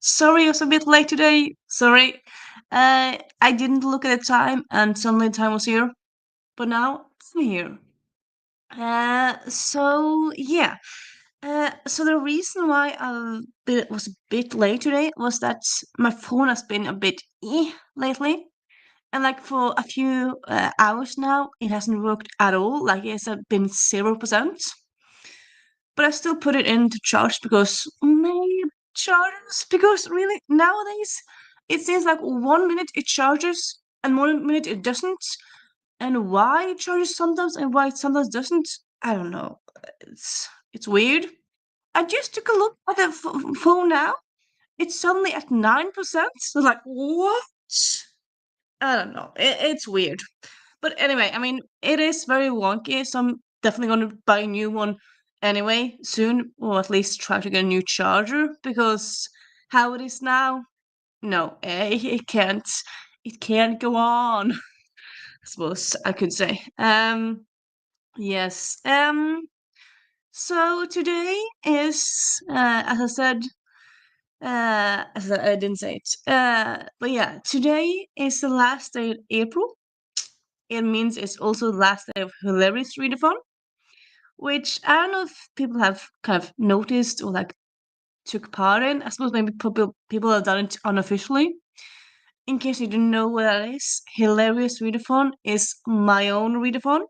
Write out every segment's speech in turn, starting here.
Sorry, I was a bit late today. Sorry. I didn't look at the time and suddenly the time was here. But now I'm here. Yeah. So the reason why was a bit late today was that my phone has been a bit lately. And like for a few hours now, it hasn't worked at all. Like it's been 0%. But I still put it into charge because maybe charges. Because really nowadays it seems like 1 minute it charges and 1 minute it doesn't. And why it charges sometimes and why it sometimes doesn't, I don't know. It's weird. I just took a look at the phone now. It's suddenly at 9%. So like what? I don't know. It's weird. But anyway, I mean, it is very wonky, so I'm definitely going to buy a new one anyway soon, or at least try to get a new charger because how it is now, no, it can't go on. I suppose I could say. Yes. So today is, as I didn't say it. But yeah, today is the last day of April. It means it's also the last day of Hilarious Readathon, which I don't know if people have kind of noticed or like took part in. I suppose maybe people have done it unofficially. In case you didn't know what that is, Hilarious Readathon is my own readathon.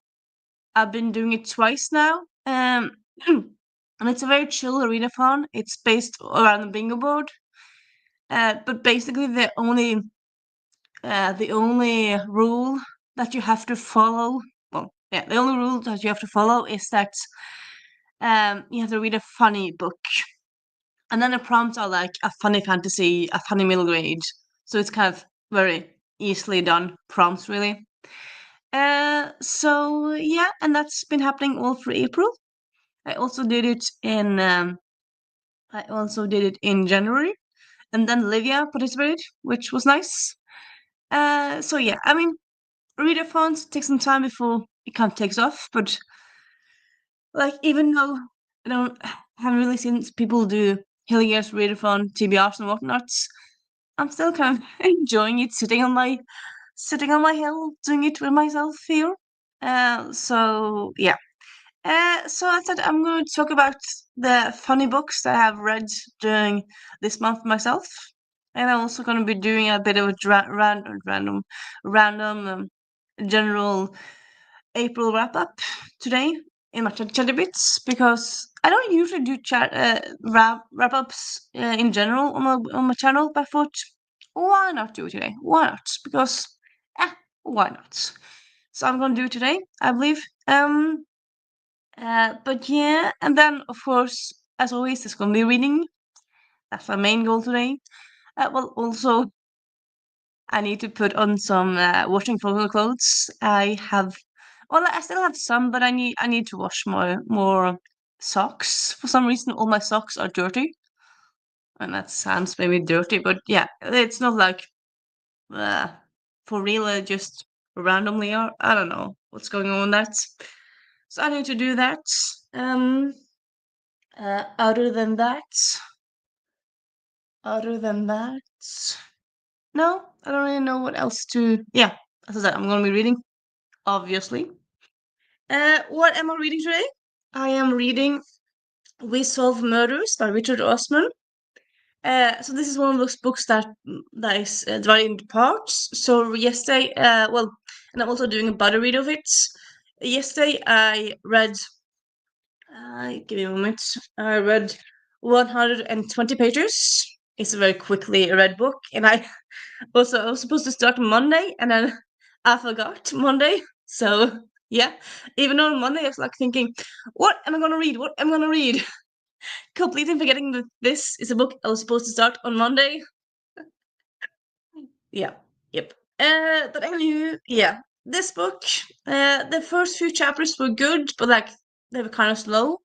I've been doing it twice now. And it's a very chill readathon. It's based around the bingo board. But basically the only rule that you have to follow, well, yeah, the only rule that you have to follow is that you have to read a funny book. And then the prompts are like a funny fantasy, a funny middle grade. So it's kind of very easily done prompts, really. So yeah, and that's been happening all through April. I also did it in January, and then Livia participated, which was nice. So yeah, I mean, readathons take some time before it kind of takes off, but like even though haven't really seen people do Hilliard's readathon, TBRs and whatnots, I'm still kind of enjoying it, sitting on my hill, doing it with myself here. So yeah. So I said I'm going to talk about the funny books that I have read during this month myself, and I'm also going to be doing a bit of a random general April wrap up today in my chatty bits because I don't usually do wrap ups in general on my channel. But I thought, why not do it today? Why not? Because why not? So I'm going to do it today, I believe. But yeah, and then of course, as always, there's going to be reading. That's my main goal today. Well, also I need to put on some washing photo clothes. I still have some, but I need to wash more socks. For some reason, all my socks are dirty, and that sounds maybe dirty, but yeah, it's not like uh, for real. Just randomly are. I don't know what's going on with that. So I need to do that. Um. Other than that, other than that, no, I don't really know what else to. Yeah, as I said, I'm gonna be reading, obviously. What am I reading today? I am reading We Solve Murders by Richard Osman. So this is one of those books that is divided into parts. So yesterday, and I'm also doing a buddy read of it. Yesterday I read. Give me a moment. I read 120 pages. It's a very quickly read book, and I was supposed to start Monday, and then I forgot Monday. So yeah, even on Monday, I was like thinking, what am I gonna read? What am I gonna read? Completely forgetting that this is a book I was supposed to start on Monday. Yeah, yep. But anyway, yeah, this book, the first few chapters were good, but like they were kind of slow,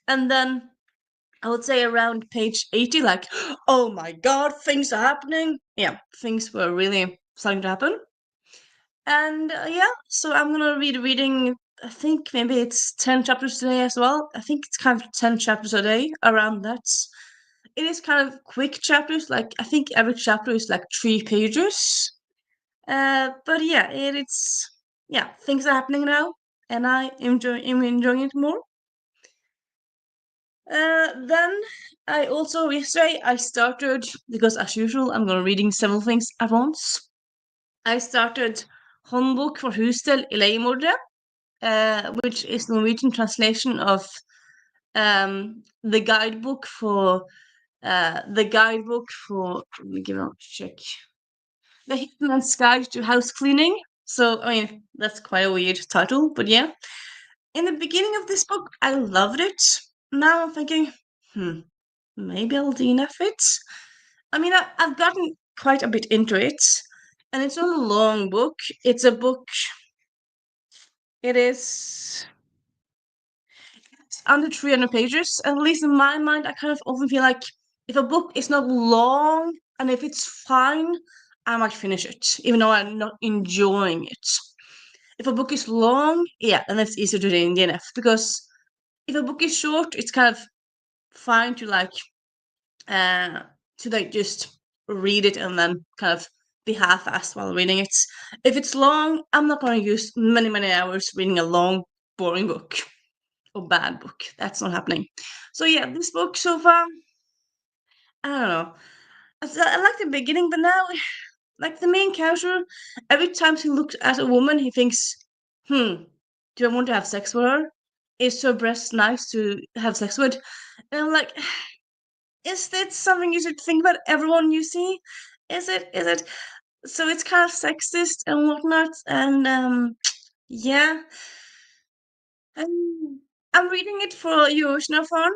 and then I would say around page 80, like, oh my god, things are happening. Yeah, things were really starting to happen. And yeah, so I'm gonna be reading, I think maybe it's 10 chapters today as well. I think it's kind of 10 chapters a day, around that. it is kind of quick chapters. Like I think every chapter is like 3 pages. But yeah, it's yeah, things are happening now, and am enjoying it more. Then I also yesterday I started because as usual I'm gonna reading several things at once. I started Håndbok for husstell i leiemordere, which is Norwegian translation of the guidebook for let me give it a check. The Hitman's Guide to House Cleaning. So I mean that's quite a weird title, but yeah. In the beginning of this book, I loved it. Now I'm thinking, maybe I'll DNF it. I mean, I've gotten quite a bit into it, and it's not a long book. It's a book. It is under 300 pages. At least in my mind, I kind of often feel like if a book is not long and if it's fine, I might finish it, even though I'm not enjoying it. If a book is long, yeah, then it's easier to do in DNF because if a book is short, it's kind of fine uh to like just read it and then kind of be half-assed while reading it. If it's long, I'm not going to use many hours reading a long, boring book or bad book. That's not happening. So yeah, this book so far, I don't know. I like the beginning, but now, like the main character, every time he looks at a woman, he thinks, "Do I want to have sex with her? Is her breast nice to have sex with?" And I'm like, is that something you should think about everyone you see? Is it so it's kind of sexist and whatnot, and yeah. um, I'm reading it for readathon,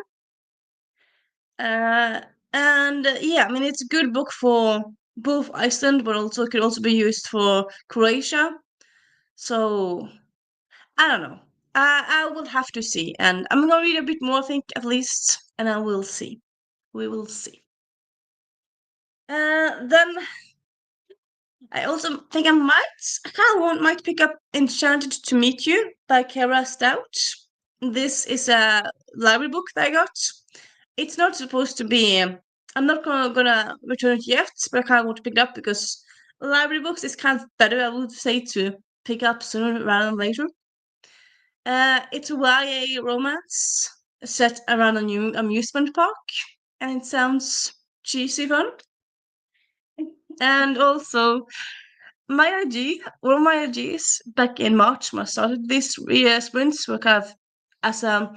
uh and yeah, I mean it's a good book for both Iceland, but also could also be used for Croatia. So I don't know. I will have to see, and I'm gonna read a bit more, I think, at least, and I will see. We will see. Then I also think I kind of might pick up Enchanted to Meet You by Kara Stout. This is a library book that I got. It's not supposed to be, I'm not gonna return it yet, but I kind of want to pick it up because library books is kind of better, I would say, to pick up sooner rather than later. It's a YA romance set around a new amusement park, and it sounds cheesy fun. And also, one of my ideas back in March when I started these sprints were kind of as a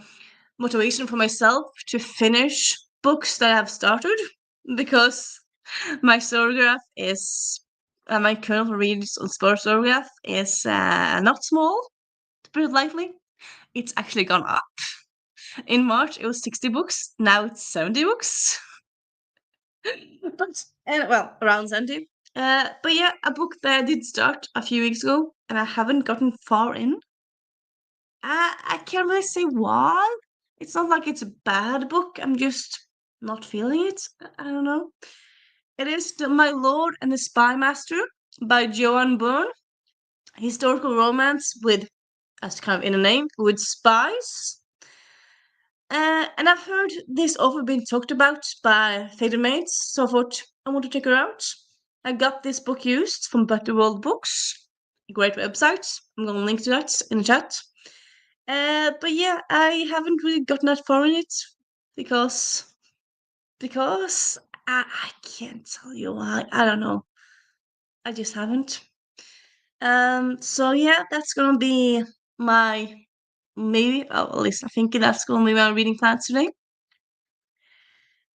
motivation for myself to finish books that I've started because my Storograph is my current reads on Storograph is not small, to put it lightly. It's actually gone up. In March it was 60 books, now it's 70 books. But and well, around 70. But yeah, a book that I did start a few weeks ago and I haven't gotten far in. I can't really say why. It's not like it's a bad book. I'm just not feeling it. I don't know. It is My Lord and the Spy Master by Joan Byrne. Historical romance with, as kind of in the name, with spies. And I've heard this often being talked about by theatre mates, so I thought I want to check her out. I got this book used from Better World Books, a great website. I'm going to link to that in the chat. But yeah, I haven't really gotten that far in it because I can't tell you why. I don't know. I just haven't. So yeah, that's gonna be my maybe. Oh, at least I think that's gonna be my reading plans today.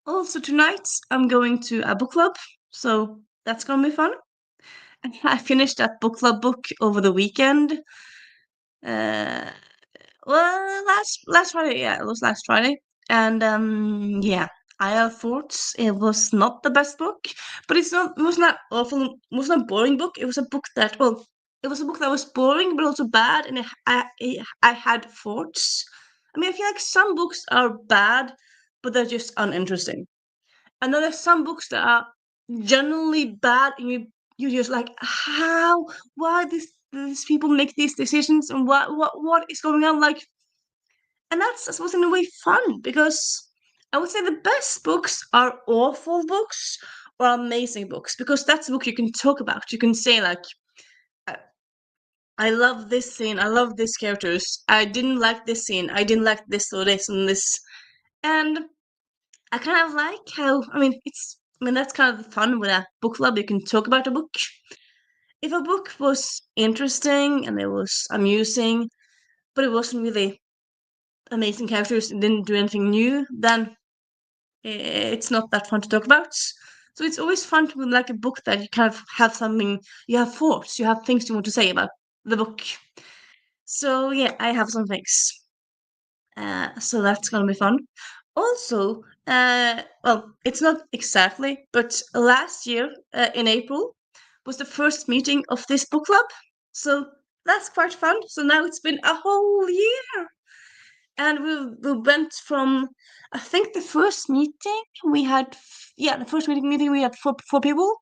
Also tonight, I'm going to a book club, so that's gonna be fun. I finished that book club book over the weekend. Uh, well, last Friday, yeah, it was last Friday, and yeah, I have thoughts. It was not the best book, but it was not awful, it was not a boring book. It was a book that, well, it was a book that was boring, but also bad, and I had thoughts. I mean, I feel like some books are bad, but they're just uninteresting. And then there's some books that are generally bad, and you just like, how, why these people make these decisions, and what is going on, like. And that's, I suppose, in a way fun because I would say the best books are awful books or amazing books because that's a book you can talk about. You can say like, I I love this scene. I love these characters. I didn't like this scene. I didn't like this or this and this. And I kind of like how, that's kind of the fun with a book club. You can talk about a book. If a book was interesting and it was amusing, but it wasn't really amazing characters and didn't do anything new, then it's not that fun to talk about. So it's always fun to like a book that you kind of have something, you have thoughts, you have things you want to say about the book. So yeah, I have some things. So that's gonna be fun. Also, well, it's not exactly, but last year in April was the first meeting of this book club. So that's quite fun. So now it's been a whole year, and we went from, I think the first meeting we had, yeah, the first meeting we had four people,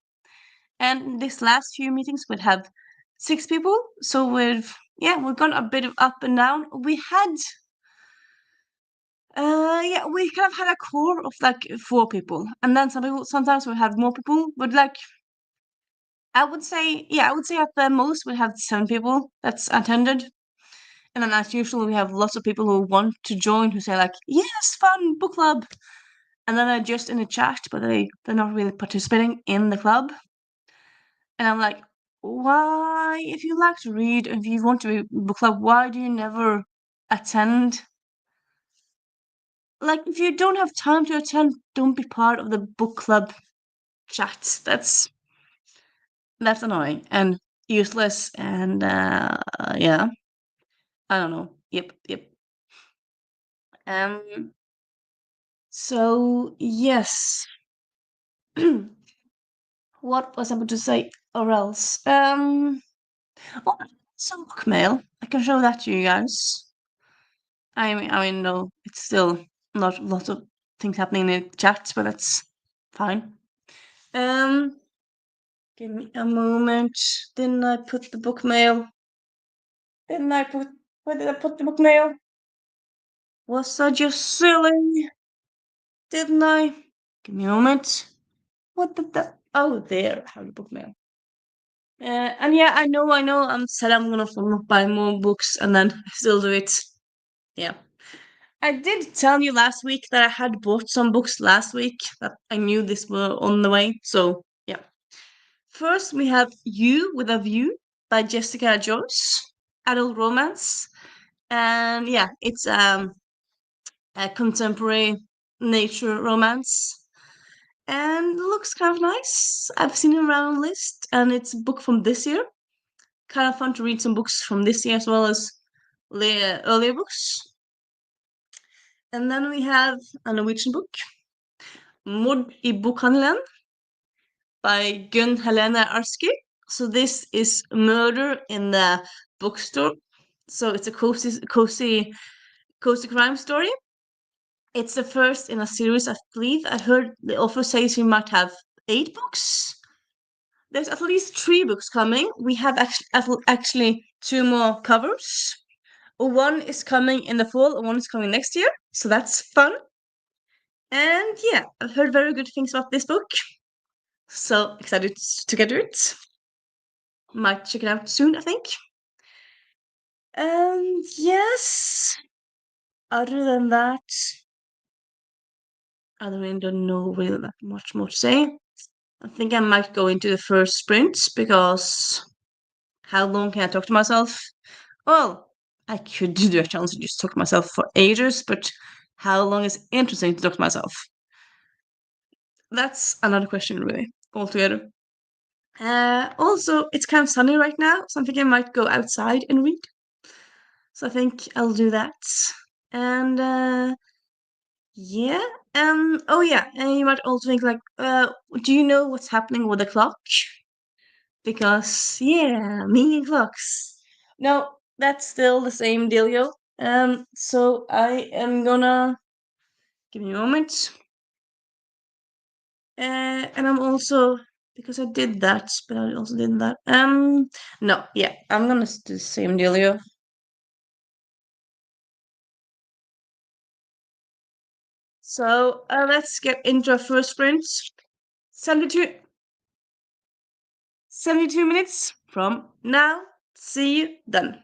and this last few meetings we'd have 6 people. So we've gone a bit of up and down. Yeah, we kind of had a core of like 4 people, and then sometimes we have more people, but like I would say at the most we have 7 people that's attended, and then as usual we have lots of people who want to join who say like, yes, fun book club, and then they're just in the chat, but they're not really participating in the club, and I'm like, why? If you like to read, if you want to be book club, why do you never attend? Like, if you don't have time to attend, don't be part of the book club chat. That's annoying and useless and yeah. I don't know. Yep. Um so yes. What was I about to say or else? Oh, some book mail. I can show that to you guys. I mean no, it's still not lots of things happening in the chat, but that's fine. Um Give me a moment. Didn't I put the book mail? Didn't I put Where did I put the book mail? Was I just silly? Didn't I? Give me a moment. What did that? Oh, there. I have the book mail. And yeah, I know. Said I'm gonna buy more books, and then I still do it. Yeah, I did tell you last week that I had bought some books last week. That I knew this were on the way. So yeah. First, we have You with a View by Jessica Joyce, adult romance, and yeah, it's a contemporary nature romance and looks kind of nice. I've seen it around on the list, and it's a book from this year. Kind of fun to read some books from this year as well as earlier books. And then we have a Norwegian book, Mord I bokhandelen by Gunn Helene Arski. So this is Murder in the Bookstore. So it's a cozy crime story. It's the first in a series, I believe. I heard the author says we might have 8 books. There's at least 3 books coming. We have actually 2 more covers. One is coming in the fall, and one is coming next year. So that's fun. And yeah, I've heard very good things about this book. So excited to get to it. Might check it out soon, I think. Yes. Other than that, I really don't know really that much more to say. I think I might go into the first sprint because how long can I talk to myself? Well, I could do a challenge to just talk to myself for ages, but how long is interesting to talk to myself? That's another question, really, altogether. Also, it's kind of sunny right now, so I think I might go outside and read. So I think I'll do that. And yeah. Oh yeah, and you might also think like, do you know what's happening with the clock? Because yeah, me and clocks. No, that's still the same dealio. So I am gonna give me a moment. And I'm also, because I did that, but I also did that. No, yeah, I'm gonna do the same dealio. So let's get into our first sprint. 72, 72 minutes from now. See you then.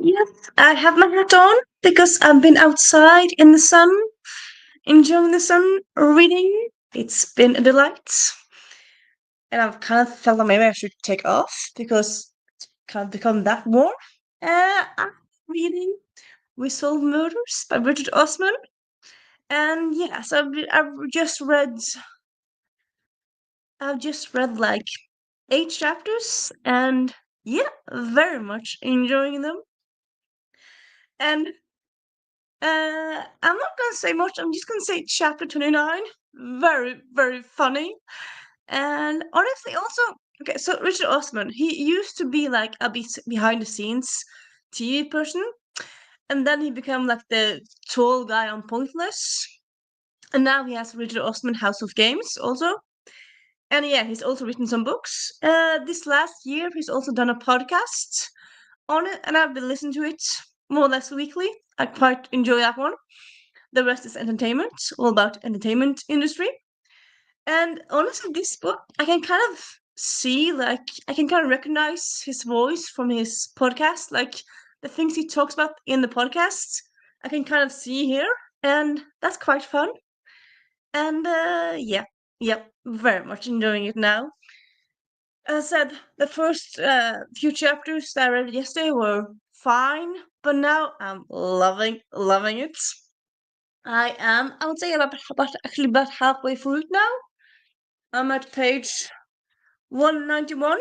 Yes, I have my hat on because I've been outside in the sun, enjoying the sun, reading. It's been a delight. And I've kind of felt like maybe I should take off because it's kind of become that warm. I'm reading We Solve Murders by Richard Osman. And yes, I've just read like 8 chapters, and yeah, very much enjoying them. And I'm not gonna say much. I'm just gonna say chapter 29. Very, very funny. And honestly, also, okay, so Richard Osman, he used to be like a bit behind the scenes TV person, and then he became like the tall guy on Pointless. And now he has Richard Osman House of Games also. And yeah, he's also written some books. This last year, he's also done a podcast on it, and I've been listening to it more or less weekly. I quite enjoy that one. The rest is entertainment, all about entertainment industry. And honestly, this book, I can kind of see, like, I can kind of recognize his voice from his podcast. Like, the things he talks about in the podcast, I can kind of see here. And that's quite fun. And yeah, yep, very much enjoying it now. As I said, the first few chapters that I read yesterday were fine, but now I'm loving it. I would say about halfway through it now. I'm at page 191,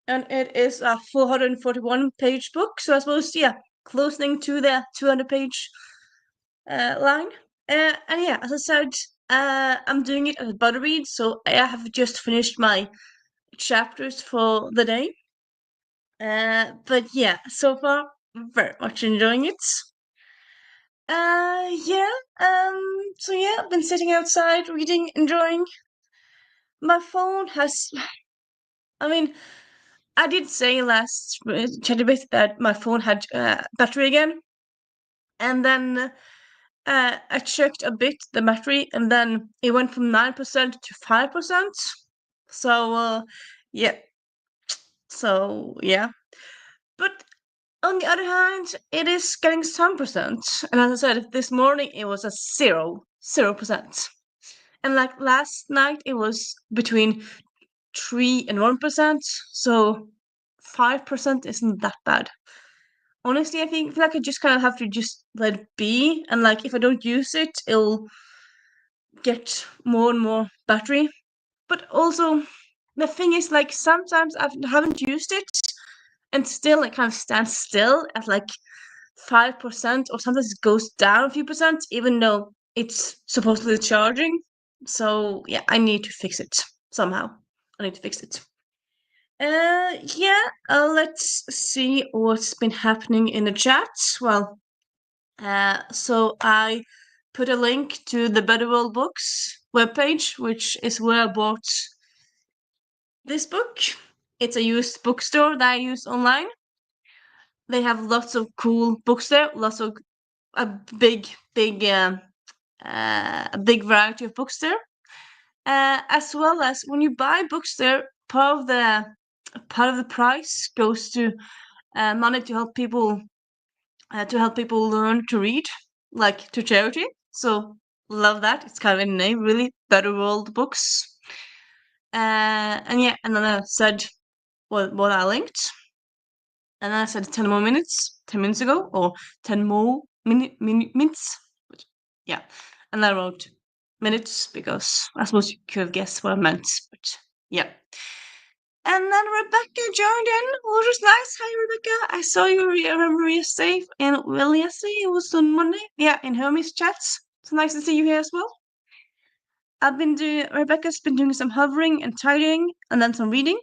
and it is a 441 page book. So I suppose, yeah, closing to the 200 page line. And yeah, as I said, I'm doing it as a buddy read, so I have just finished my chapters for the day. But yeah, so far, very much enjoying it. Yeah, so yeah, I've been sitting outside reading, enjoying. My phone has, I mean, I did say last chat bit that my phone had battery again, and then I checked a bit the battery, and then it went from 9% to 5%. So yeah, so yeah. But on the other hand, it is getting some percent, and as I said, this morning it was a 0%, and like last night it was between 3 and 1%. So 5% isn't that bad. Honestly, I think feel like I just kind of have to just let it be, and like if I don't use it, it'll get more and more battery. But also, the thing is, like sometimes I haven't used it, and still it kind of stands still at like 5%, or sometimes it goes down a few percent, even though it's supposedly charging. So yeah, I need to fix it somehow. I need to fix it. Yeah, let's see what's been happening in the chat. Well, so I put a link to the Better World Books webpage, which is where I bought this book. It's a used bookstore that I use online. They have lots of cool books there, lots of a a big variety of books there. As well as when you buy books there, part of the price goes to money to help people learn to read, like to charity. So love that. It's kind of in the name, really. Better World Books. And yeah, and then I said what I linked, and then I said 10 minutes ago, or 10 more minutes. Yeah, and I wrote minutes because I suppose you could have guessed what I meant, but yeah. And then Rebecca joined in, which was nice. Hi, Rebecca. I saw you remember yesterday, and well, yesterday it was on Monday. Yeah, in Hermes chats. It's nice to see you here as well. Rebecca's been doing some hovering and tidying, and then some reading.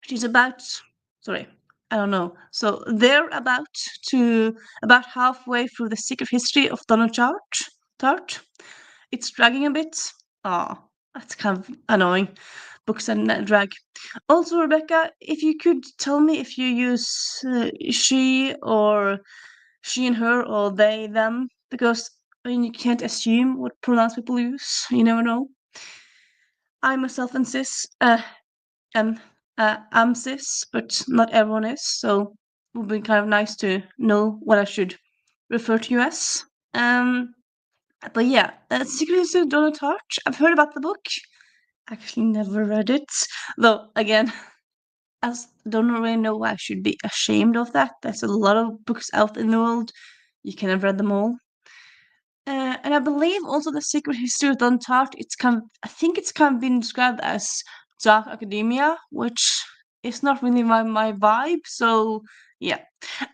She's sorry, I don't know. So they're about halfway through the secret history of Donald Tart. It's dragging a bit. Oh, that's kind of annoying. Books and drag. Also, Rebecca, if you could tell me if you use she and her, or they, them, because I mean, you can't assume what pronouns people use. You never know. I myself am cis, but not everyone is. So would be kind of nice to know what I should refer to you as. Um, but yeah, Secret History of Donald Hart. I've heard about the book. Actually, never read it. Though again, I don't really know why I should be ashamed of that. There's a lot of books out in the world. You can have read them all. And I believe also the Secret History of Don Tart, I think it's kind of been described as dark academia, which is not really my vibe. So yeah,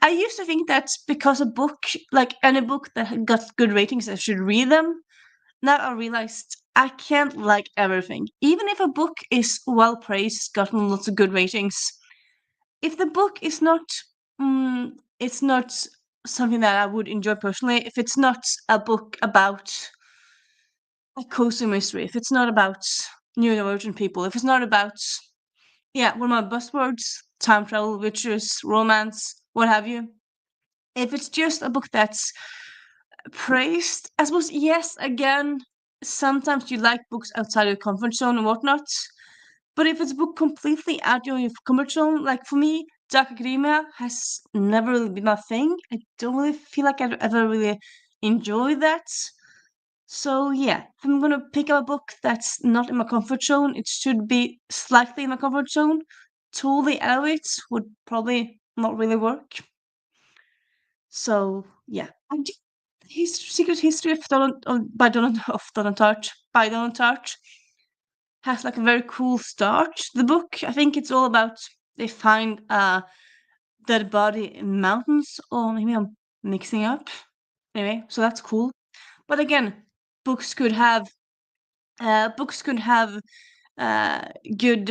I used to think that because a book, like any book that got good ratings, I should read them. Now I realized I can't like everything. Even if a book is well praised, gotten lots of good ratings, if the book is not, it's not something that I would enjoy personally. If it's not a book about a cozy mystery, if it's not about neurodivergent people, if it's not about, yeah, one of my buzzwords, time travel, witches, romance, what have you. If it's just a book that's praised, I suppose, yes, again, sometimes you like books outside your comfort zone and whatnot. But if it's a book completely out of your comfort zone, like for me, dark academia has never really been my thing. I don't really feel like I've ever really enjoyed that. So yeah, if I'm gonna pick up a book that's not in my comfort zone, it should be slightly in my comfort zone. Totally out of it would probably not really work. So yeah, I do his Secret History of Donald Tart by Donald Tart has like a very cool start. The book, I think it's all about they find a dead body in mountains, or maybe I'm mixing up. Anyway, so that's cool. But again, books could have books could have uh, good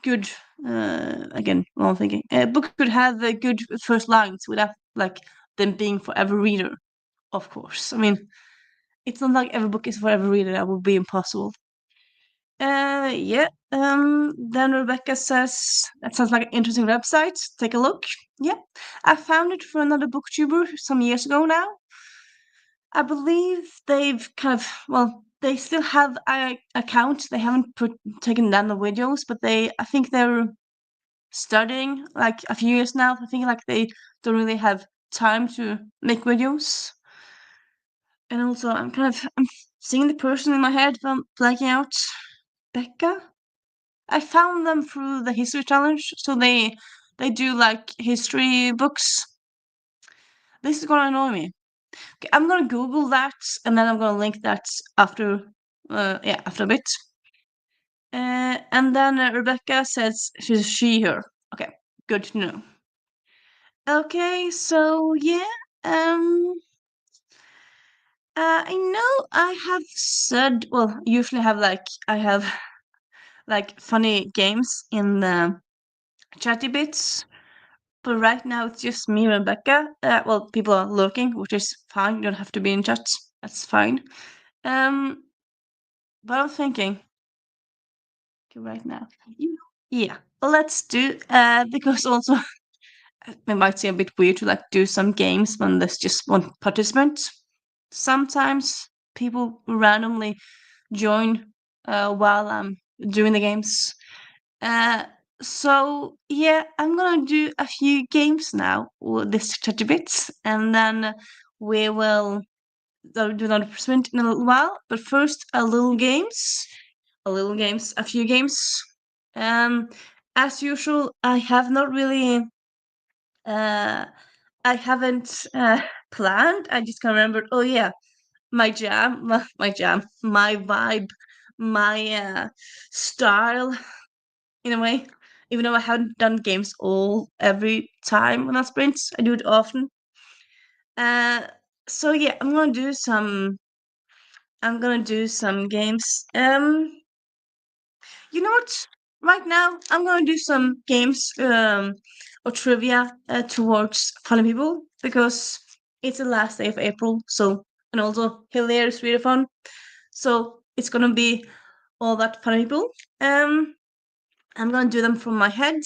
good again. What I'm thinking, books could have good first lines without like them being for every reader. Of course, I mean it's not like every book is for every reader. That would be impossible. Yeah. Then Rebecca says that sounds like an interesting website. Take a look. Yeah, I found it for another booktuber some years ago now. I believe they've kind of they still have an account. They haven't taken down the videos, but I think they're studying like a few years now. I think like they don't really have time to make videos. And also, I'm seeing the person in my head, but I'm blanking out. Becca. I found them through the history challenge. So they do like history books. This is gonna annoy me. Okay, I'm gonna Google that and then I'm gonna link that after after a bit. And then Rebecca says she's she her. Okay, good to know. Okay, so yeah, I know I have said usually have like I have like funny games in the chatty bits. But right now it's just me and Rebecca. People are lurking, which is fine. You don't have to be in chat. That's fine. Um, but I'm thinking okay, right now. Yeah, let's do. Because also it might seem a bit weird to like do some games when there's just one participant. Sometimes people randomly join while I'm doing the games. Uh, so yeah, I'm gonna do a few games now with this chatty bits, and then we will do another present in a little while. But first, a few games. Um, as usual, I have not really, uh, I haven't planned. I just kind of remembered. Oh yeah, my jam, my vibe, my style in a way. Even though I haven't done games all every time when I sprint, I do it often. Uh, so yeah, I'm gonna do some games. You know what? Right now, I'm gonna do some games or trivia towards funny people because it's the last day of April. So and also hilarious readathon. So it's gonna be all that funny people. Um, I'm gonna do them from my head.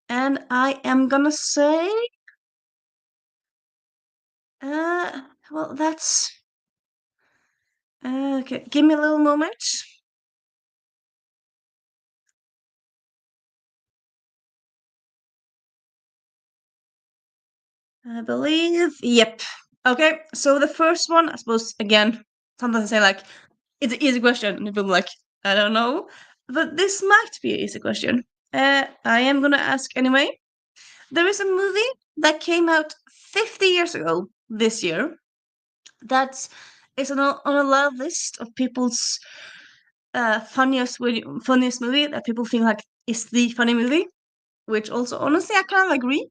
And I am gonna say, uh, that's okay. Give me a little moment. I believe. Yep. Okay. So the first one, I suppose, again, sometimes I say like it's an easy question, and people are like, I don't know, but this might be an easy question. I am gonna ask anyway. There is a movie that came out 50 years ago this year that is on a love list of people's funniest movie that people think like is the funny movie, which also honestly I kind of agree.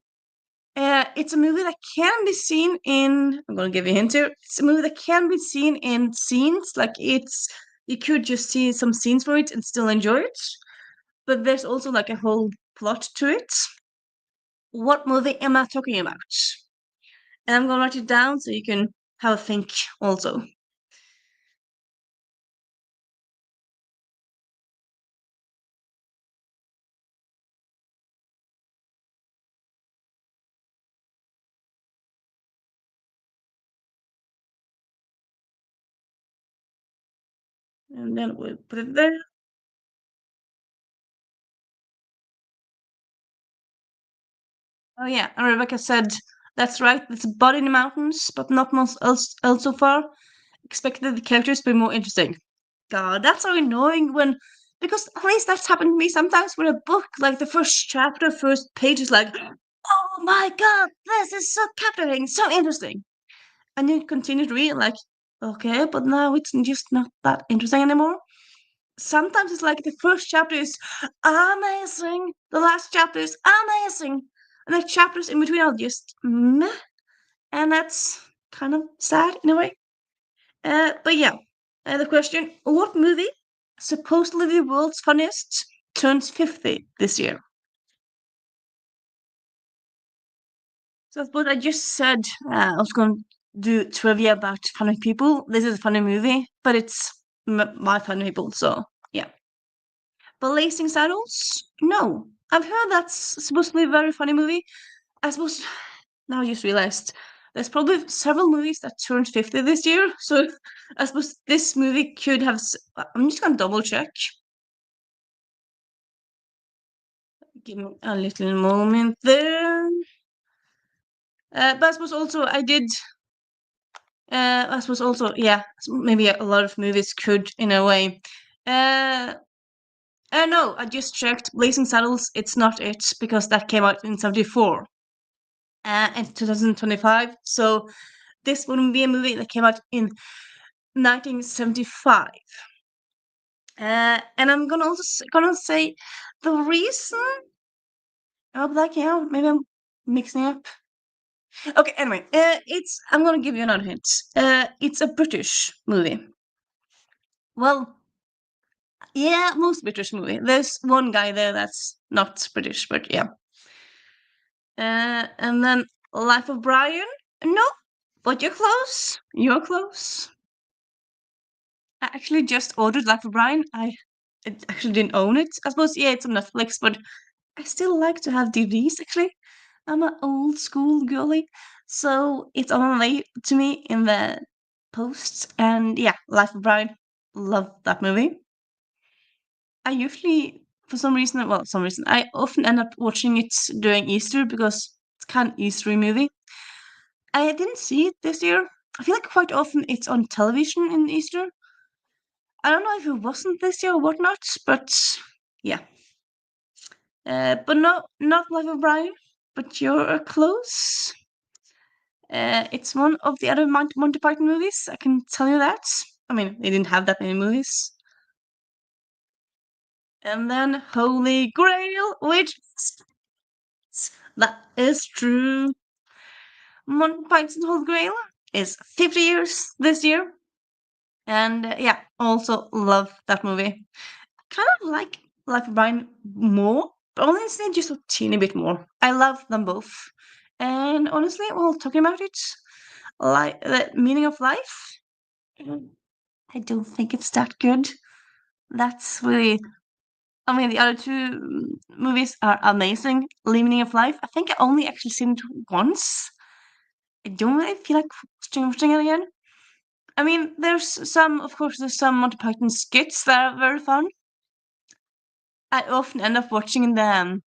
It's a movie that can be seen in. I'm gonna give you a hint here. It's a movie that can be seen in scenes. Like it's, you could just see some scenes for it and still enjoy it. But there's also like a whole plot to it. What movie am I talking about? And I'm gonna write it down so you can have a think also. And then we'll put it there. Oh yeah, and Rebecca said that's right. It's a body in the mountains, but not much else so far. Expected the characters to be more interesting. God, that's so annoying when, because at least that's happened to me sometimes with a book, like the first chapter, first page is like, oh my god, this is so captivating, so interesting. And you continue to read, like, okay, but now it's just not that interesting anymore. Sometimes it's like the first chapter is amazing, the last chapter is amazing, and the chapters in between are just meh, and that's kind of sad in a way. But yeah, the question: what movie, supposedly the world's funniest, turns 50 this year? So what I just said, I was going to do trivia about funny people. This is a funny movie, but it's my funny people. So yeah, Blazing Saddles. No, I've heard that's supposed to be a very funny movie. I suppose now I just realized there's probably several movies that turned 50 this year. So I suppose this movie could have. I'm just gonna double check. Give me a little moment there. But I suppose also I did. I suppose also, yeah, maybe a lot of movies could in a way. Uh, no, I just checked. Blazing Saddles. It's not it because that came out in '74. In 2025. So this wouldn't be a movie that came out in 1975. And I'm gonna also gonna say the reason. Oh, like yeah, maybe I'm mixing up. Okay, anyway, it's. I'm gonna give you another hint. It's a British movie. Well, yeah, most British movie. There's one guy there that's not British, but yeah. And then Life of Brian. No, but you're close. You're close. I actually just ordered Life of Brian. I actually didn't own it. I suppose yeah, it's on Netflix, but I still like to have DVDs. Actually, I'm an old school girly, so it's on the way to me in the post. And yeah, Life of Brian. Love that movie. I usually, for some reason, well, some reason, I often end up watching it during Easter because it's kind of Eastery movie. I didn't see it this year. I feel like quite often it's on television in Easter. I don't know if it wasn't this year or whatnot, but yeah. But no, not Life of Brian, but you're close. It's one of the other Monty Python movies. I can tell you that. I mean, they didn't have that many movies. And then Holy Grail, which that is true. Monty Python's Holy Grail is 50 years this year. And yeah, also love that movie. Kind of like Life of Brian more, but honestly, just a teeny bit more. I love them both. And honestly, while talking about it, like the meaning of life, mm, I don't think it's that good. That's really, I mean, the other two movies are amazing. Meaning of Life, I think I only actually seen it once. I don't really feel like watching it again. I mean, there's some, of course, there's some Monty Python skits that are very fun. I often end up watching the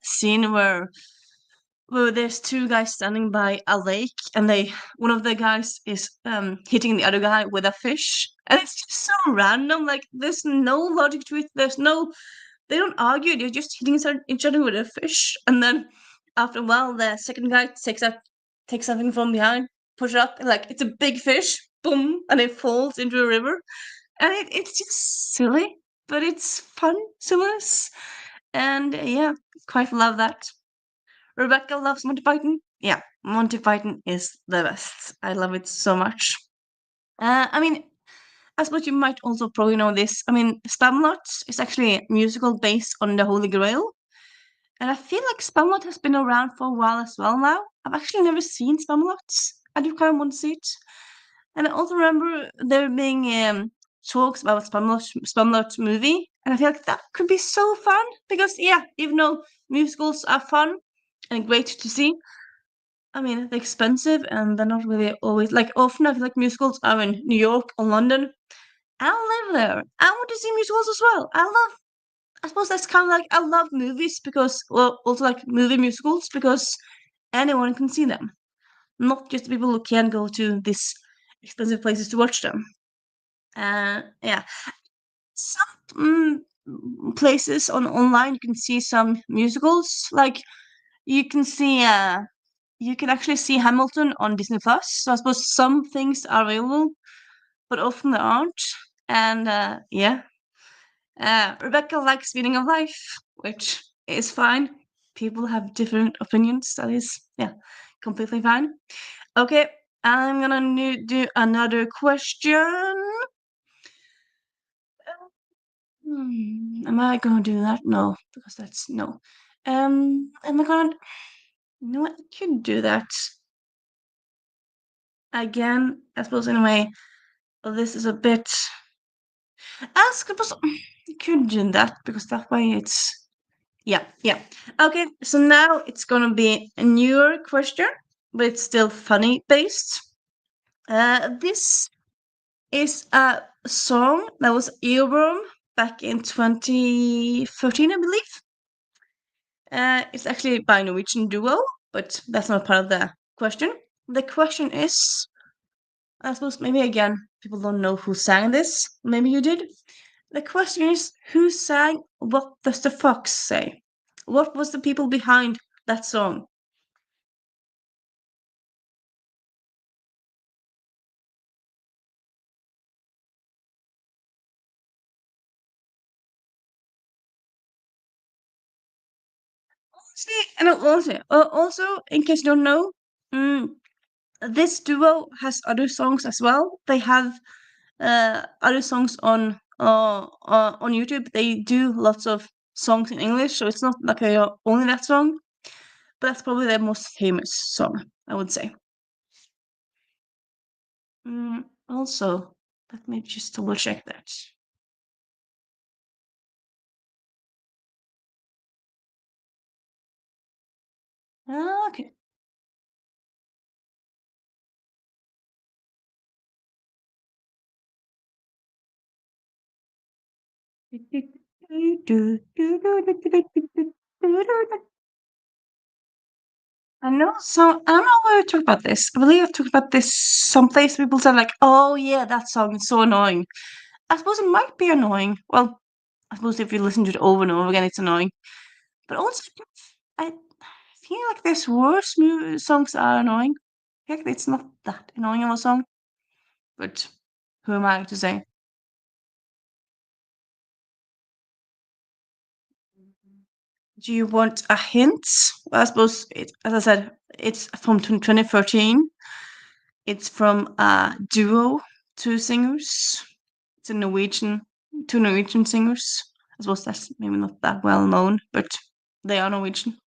scene where where there's two guys standing by a lake, and one of the guys is hitting the other guy with a fish, and it's just so random. Like there's no logic to it. They don't argue. They're just hitting each other with a fish, and then after a while, the second guy takes something from behind, push it up, and like it's a big fish, boom, and it falls into a river, and it's just silly, but it's fun, silliness, and yeah, quite love that. Rebecca loves Monty Python. Yeah, Monty Python is the best. I love it so much. I mean, I suppose you might also probably know this. I mean, Spamalot is actually a musical based on the Holy Grail. And I feel like Spamalot has been around for a while as well now. I've actually never seen Spamalot. I do kind of want to see it. And I also remember there being talks about Spamalot movie. And I feel like that could be so fun. Because, yeah, even though musicals are fun and great to see, I mean, they're expensive and they're not really always like often I feel like musicals are in New York or London. I don't live there. I want to see musicals as well. I suppose that's kind of like I love movies because well also like movie musicals because anyone can see them. Not just the people who can go to these expensive places to watch them. Yeah. Some places on online you can see some musicals. Like you can see you can actually see Hamilton on Disney Plus. So I suppose some things are available, but often they aren't. And yeah, Rebecca likes Meaning of Life, which is fine. People have different opinions. That is, yeah, completely fine. Okay, I'm gonna do another question. Am I gonna do that? No, because that's no. Am I gonna? No, I could do that again. I suppose in a way. This is a bit. Ask suppose you could do that because that way it's yeah, yeah. Okay, so now it's gonna be a newer question, but it's still funny based. This is a song that was earworm back in 2013, I believe. It's actually by a Norwegian duo, but that's not part of the question. The question is, I suppose maybe again, people don't know who sang this. Maybe you did. The question is, who sang What Does the Fox Say? What was the people behind that song? Also, in case you don't know, mm, this duo has other songs as well. They have other songs on YouTube. They do lots of songs in English, so it's not like only that song, but that's probably their most famous song, I would say. Also, let me just double check that. Okay. I know so I don't know where I talked about this. I believe I've talked about this someplace. People said like, "Oh yeah, that song is so annoying." I suppose it might be annoying. Well, I suppose if you listen to it over and over again, it's annoying. But also, I feel like there's worse songs that are annoying. I feel like it's not that annoying of a song. But who am I to say? Do you want a hint? Well, I suppose as I said, it's from 2013. It's from a duo, two singers. It's a two Norwegian singers. I suppose that's maybe not that well known, but they are Norwegian.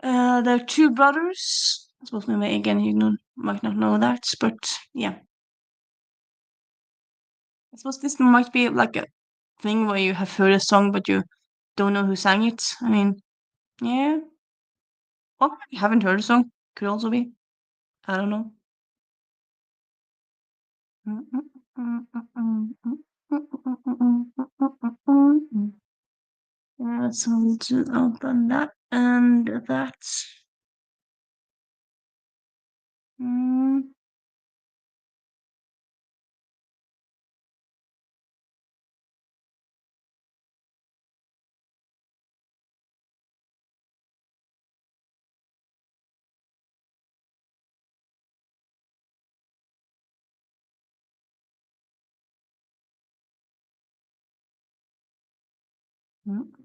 They're two brothers. I suppose maybe again might not know that, but yeah. I suppose this might be like a thing where you have heard a song but you don't know who sang it. I mean, yeah. Or you haven't heard a song. Could also be. I don't know. Yeah, so to open that. And that's mm, mm,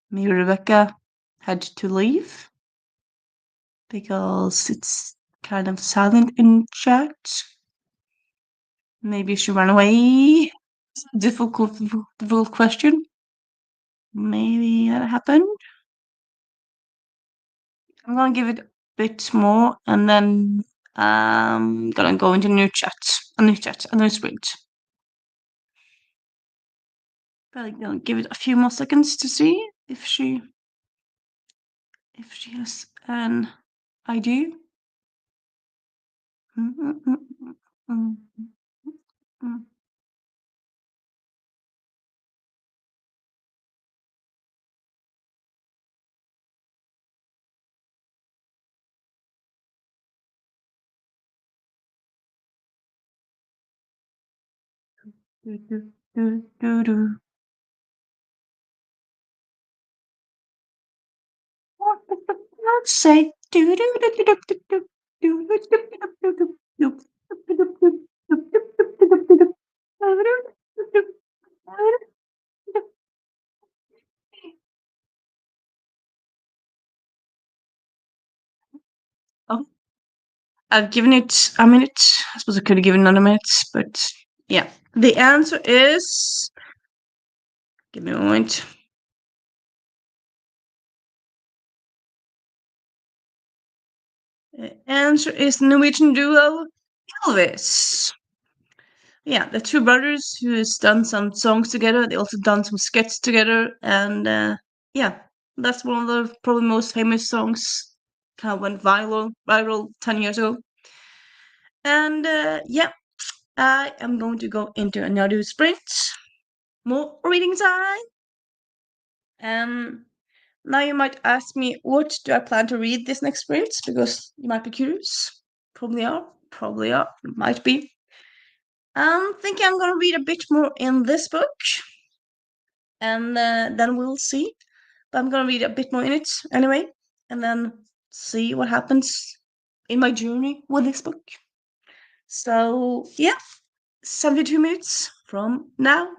Maybe Rebecca had to leave because it's kind of silent in chat. Maybe she ran away. Difficult question. Maybe that happened. I'm gonna give it a bit more, and then I'm gonna go into a new sprint. Probably gonna give it a few more seconds to see if she has an idea. What does the bird say? Oh, I've given it a minute. I suppose I could have given another minute, but yeah. The answer is. Give me a moment. The answer is Norwegian duo Elvis. Yeah, the two brothers who has done some songs together. They also done some skits together, and yeah, that's one of the probably most famous songs. Kind of went viral 10 years ago. And yeah, I am going to go into another sprint. More reading time. Now you might ask me, what do I plan to read this next sprint? Because you might be curious. Probably are, might be. I'm thinking I'm gonna read a bit more in this book, and then we'll see. But I'm gonna read a bit more in it anyway, and then see what happens in my journey with this book. So yeah, 72 minutes from now.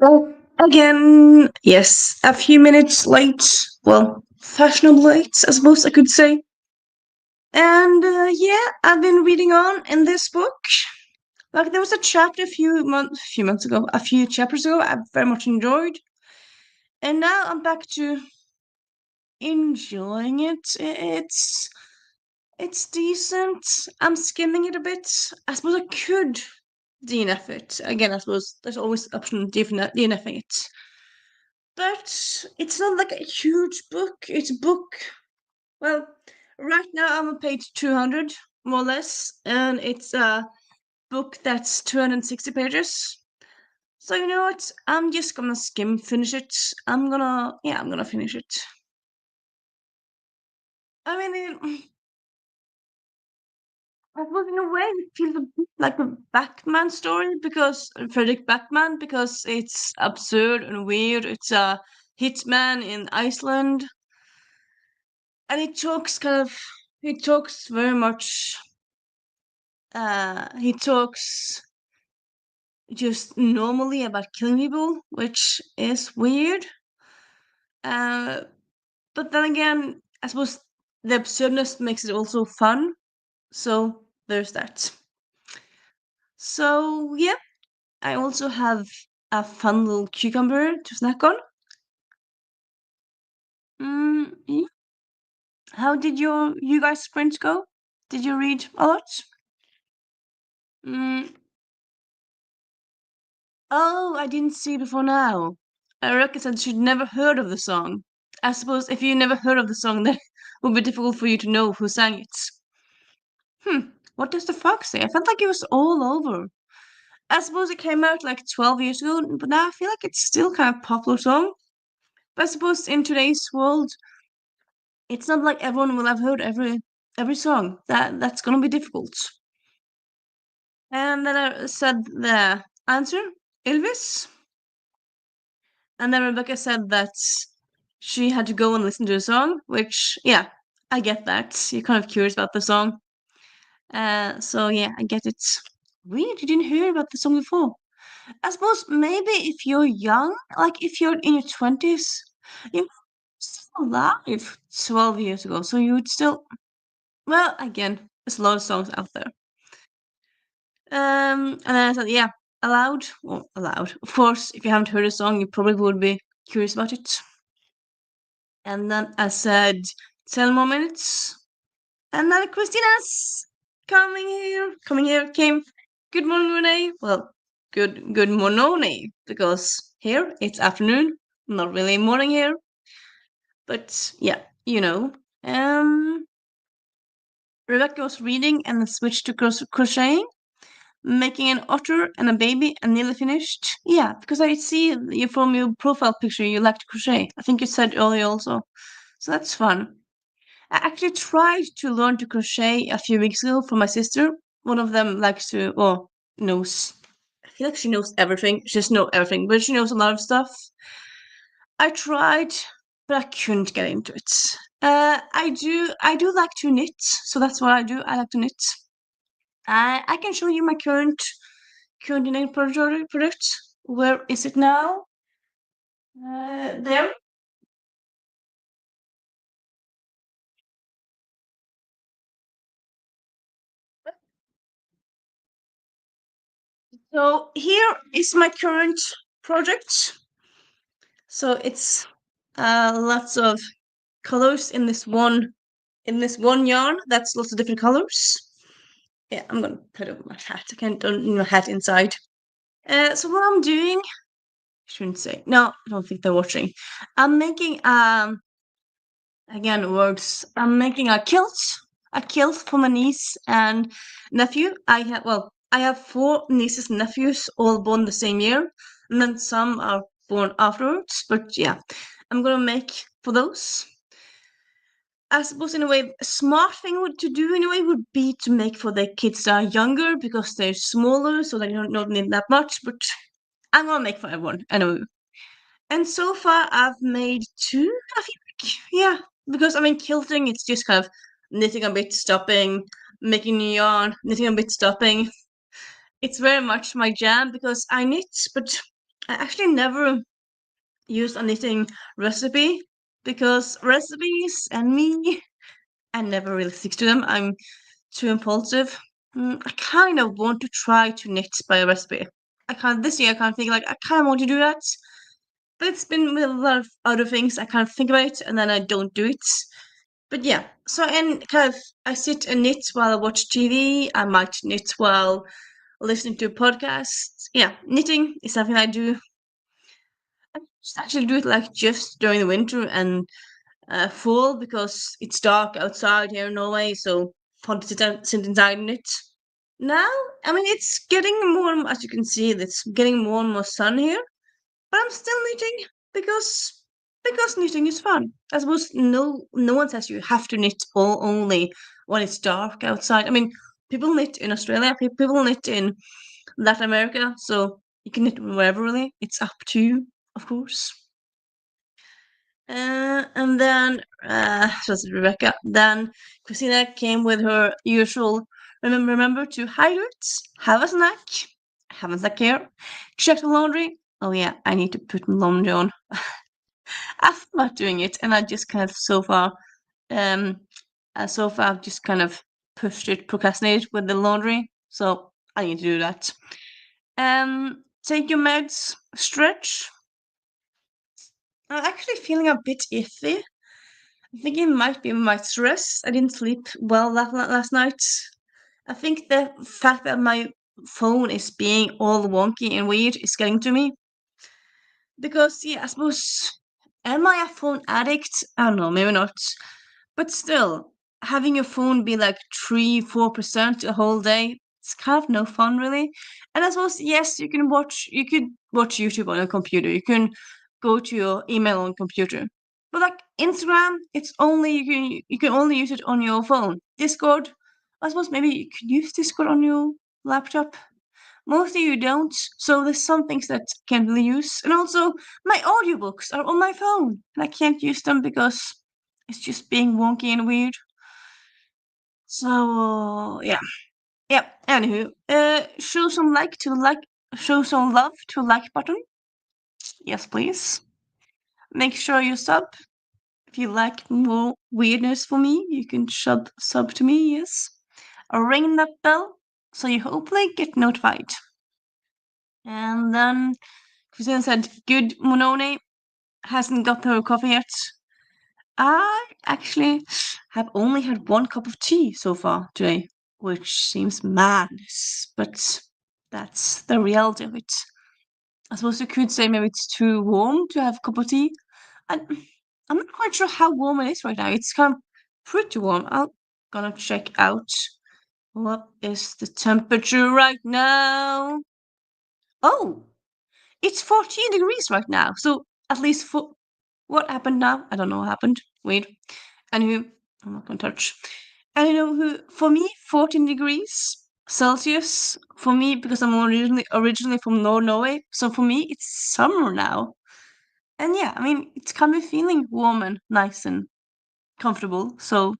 Well, again, yes, a few minutes late. Well, fashionable late, I suppose I could say. And yeah, I've been reading on in this book. Like there was a chapter few months ago, a few chapters ago. I very much enjoyed, and now I'm back to enjoying it. It's decent. I'm skimming it a bit. I suppose I could DNF it again. I suppose there's always the option of DNFing it, but it's not like a huge book. It's a book. Well, right now I'm on page 200, more or less, and it's a book that's 260 pages. So you know what? I'm just gonna finish it. I'm gonna finish it. I mean, I suppose in a way it feels a bit like a Batman story because Frederick Batman because it's absurd and weird. It's a hitman in Iceland, and he talks very much. He talks just normally about killing people, which is weird. Uh, but then again, I suppose the absurdness makes it also fun. So there's that. So yeah, I also have a fun little cucumber to snack on. Yeah. How did you guys' sprints go? Did you read a lot? Mm, oh, I didn't see before now. Erica said she'd never heard of the song. I suppose if you never heard of the song, then it would be difficult for you to know who sang it. What does the fox say? I felt like it was all over. I suppose it came out like 12 years ago, but now I feel like it's still kind of a popular song. But I suppose in today's world, it's not like everyone will have heard every song. That's gonna be difficult. And then I said the answer, Elvis. And then Rebecca said that she had to go and listen to the song, which yeah, I get that. You're kind of curious about the song. So yeah, I get it. Weird, you didn't hear about the song before. I suppose maybe if you're young, like if you're in your 20s, you're still alive 12 years ago, so you would still, well, again, there's a lot of songs out there. And then I said, yeah, allowed, well, allowed. Of course, if you haven't heard a song, you probably would be curious about it. And then I said, 10 more minutes. And then Christina's came. Good morning, Renee. Well, good morning, because here it's afternoon, not really morning here, but yeah, you know. Um, Rebecca was reading and then switched to crocheting, making an otter and a baby and nearly finished. Yeah, because I see you from your profile picture you like to crochet. I think you said earlier also, so that's fun. I actually tried to learn to crochet a few weeks ago for my sister. One of them likes to, or knows. I feel like she knows everything. She doesn't know everything, but she knows a lot of stuff. I tried, but I couldn't get into it. I do like to knit, so that's what I do. I like to knit. I can show you my current knitting product. Where is it now? There. So here is my current project. So it's lots of colors in this one yarn. That's lots of different colors. Yeah, I'm gonna put up my hat. I can't don't need my hat inside. So what I'm doing, I shouldn't say. No, I don't think they're watching. I'm making again words. I'm making a kilt for my niece and nephew. I have four nieces and nephews, all born the same year, and then some are born afterwards. But yeah, I'm gonna make for those. I suppose in a way, a smart thing to do in a way would be to make for the kids that are younger because they're smaller, so they don't need that much. But I'm gonna make for everyone. I know. And so far, I've made two. I think, yeah, because I mean, quilting it's just kind of knitting a bit, stopping, making new yarn, knitting a bit, stopping. It's very much my jam because I knit, but I actually never used a knitting recipe because recipes and me, I never really stick to them. I'm too impulsive. I kind of want to try to knit by a recipe. I can't this year. I can't think like I kind of want to do that, but it's been with a lot of other things. I can't think about it, and then I don't do it. But yeah, so and kind of I sit and knit while I watch TV. I might knit while listening to podcasts. Yeah, knitting is something I do. I just actually do it like just during the winter and fall because it's dark outside here in Norway. So fun to sit inside and knit. Now, I mean, it's getting more, as you can see, it's getting more and more sun here. But I'm still knitting because knitting is fun. I suppose no one says you have to knit all only when it's dark outside. I mean, people knit in Australia, people knit in Latin America, so you can knit wherever really. It's up to you, of course. And then so that's Rebecca. Then Christina came with her usual remember to hydrate, have a snack, have a snack here, check the laundry. Oh yeah, I need to put my laundry on. I'm not doing it, and I just kind of um so far I've just kind of procrastinated with the laundry. So I need to do that. Take your meds, stretch. I'm actually feeling a bit iffy. I think it might be my stress. I didn't sleep well last night. I think the fact that my phone is being all wonky and weird is getting to me. Because, yeah, I suppose, am I a phone addict? I don't know, maybe not. But still, having your phone be like 3, 4% the whole day, it's kind of no fun, really. And I suppose, yes, you could watch YouTube on your computer. You can go to your email on computer. But like Instagram, it's only you can only use it on your phone. Discord, I suppose maybe you can use Discord on your laptop. Mostly you don't, so there's some things that can't really use. And also, my audiobooks are on my phone, and I can't use them because it's just being wonky and weird. So, yeah. Yeah, anywho, show some love to like button. Yes, please. Make sure you sub. If you like more weirdness for me, you can sub to me, yes. Or ring that bell so you hopefully get notified. And then Christina said, good Monone hasn't got her coffee yet. I actually have only had one cup of tea so far today, which seems madness, but that's the reality of it. I suppose you could say maybe it's too warm to have a cup of tea. And I'm not quite sure how warm it is right now. It's kind of pretty warm. I'm gonna check out what is the temperature right now. Oh, it's 14 degrees right now. So at least for what happened now? I don't know what happened. Wait. Anywho, I'm not gonna touch. And you know who? For me, 14 degrees Celsius. For me, because I'm originally from Norway, so for me it's summer now. And yeah, I mean it's kind of feeling warm and nice and comfortable. So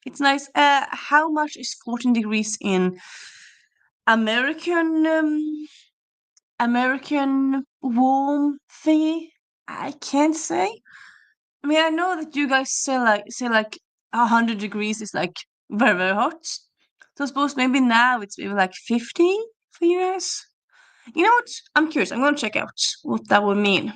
it's nice. How much is 14 degrees in American American warm thingy? I can't say. I mean, I know that you guys say like 100 degrees is like very hot. So I suppose maybe now it's maybe like 50 for you guys. You know what? I'm curious. I'm gonna check out what that would mean.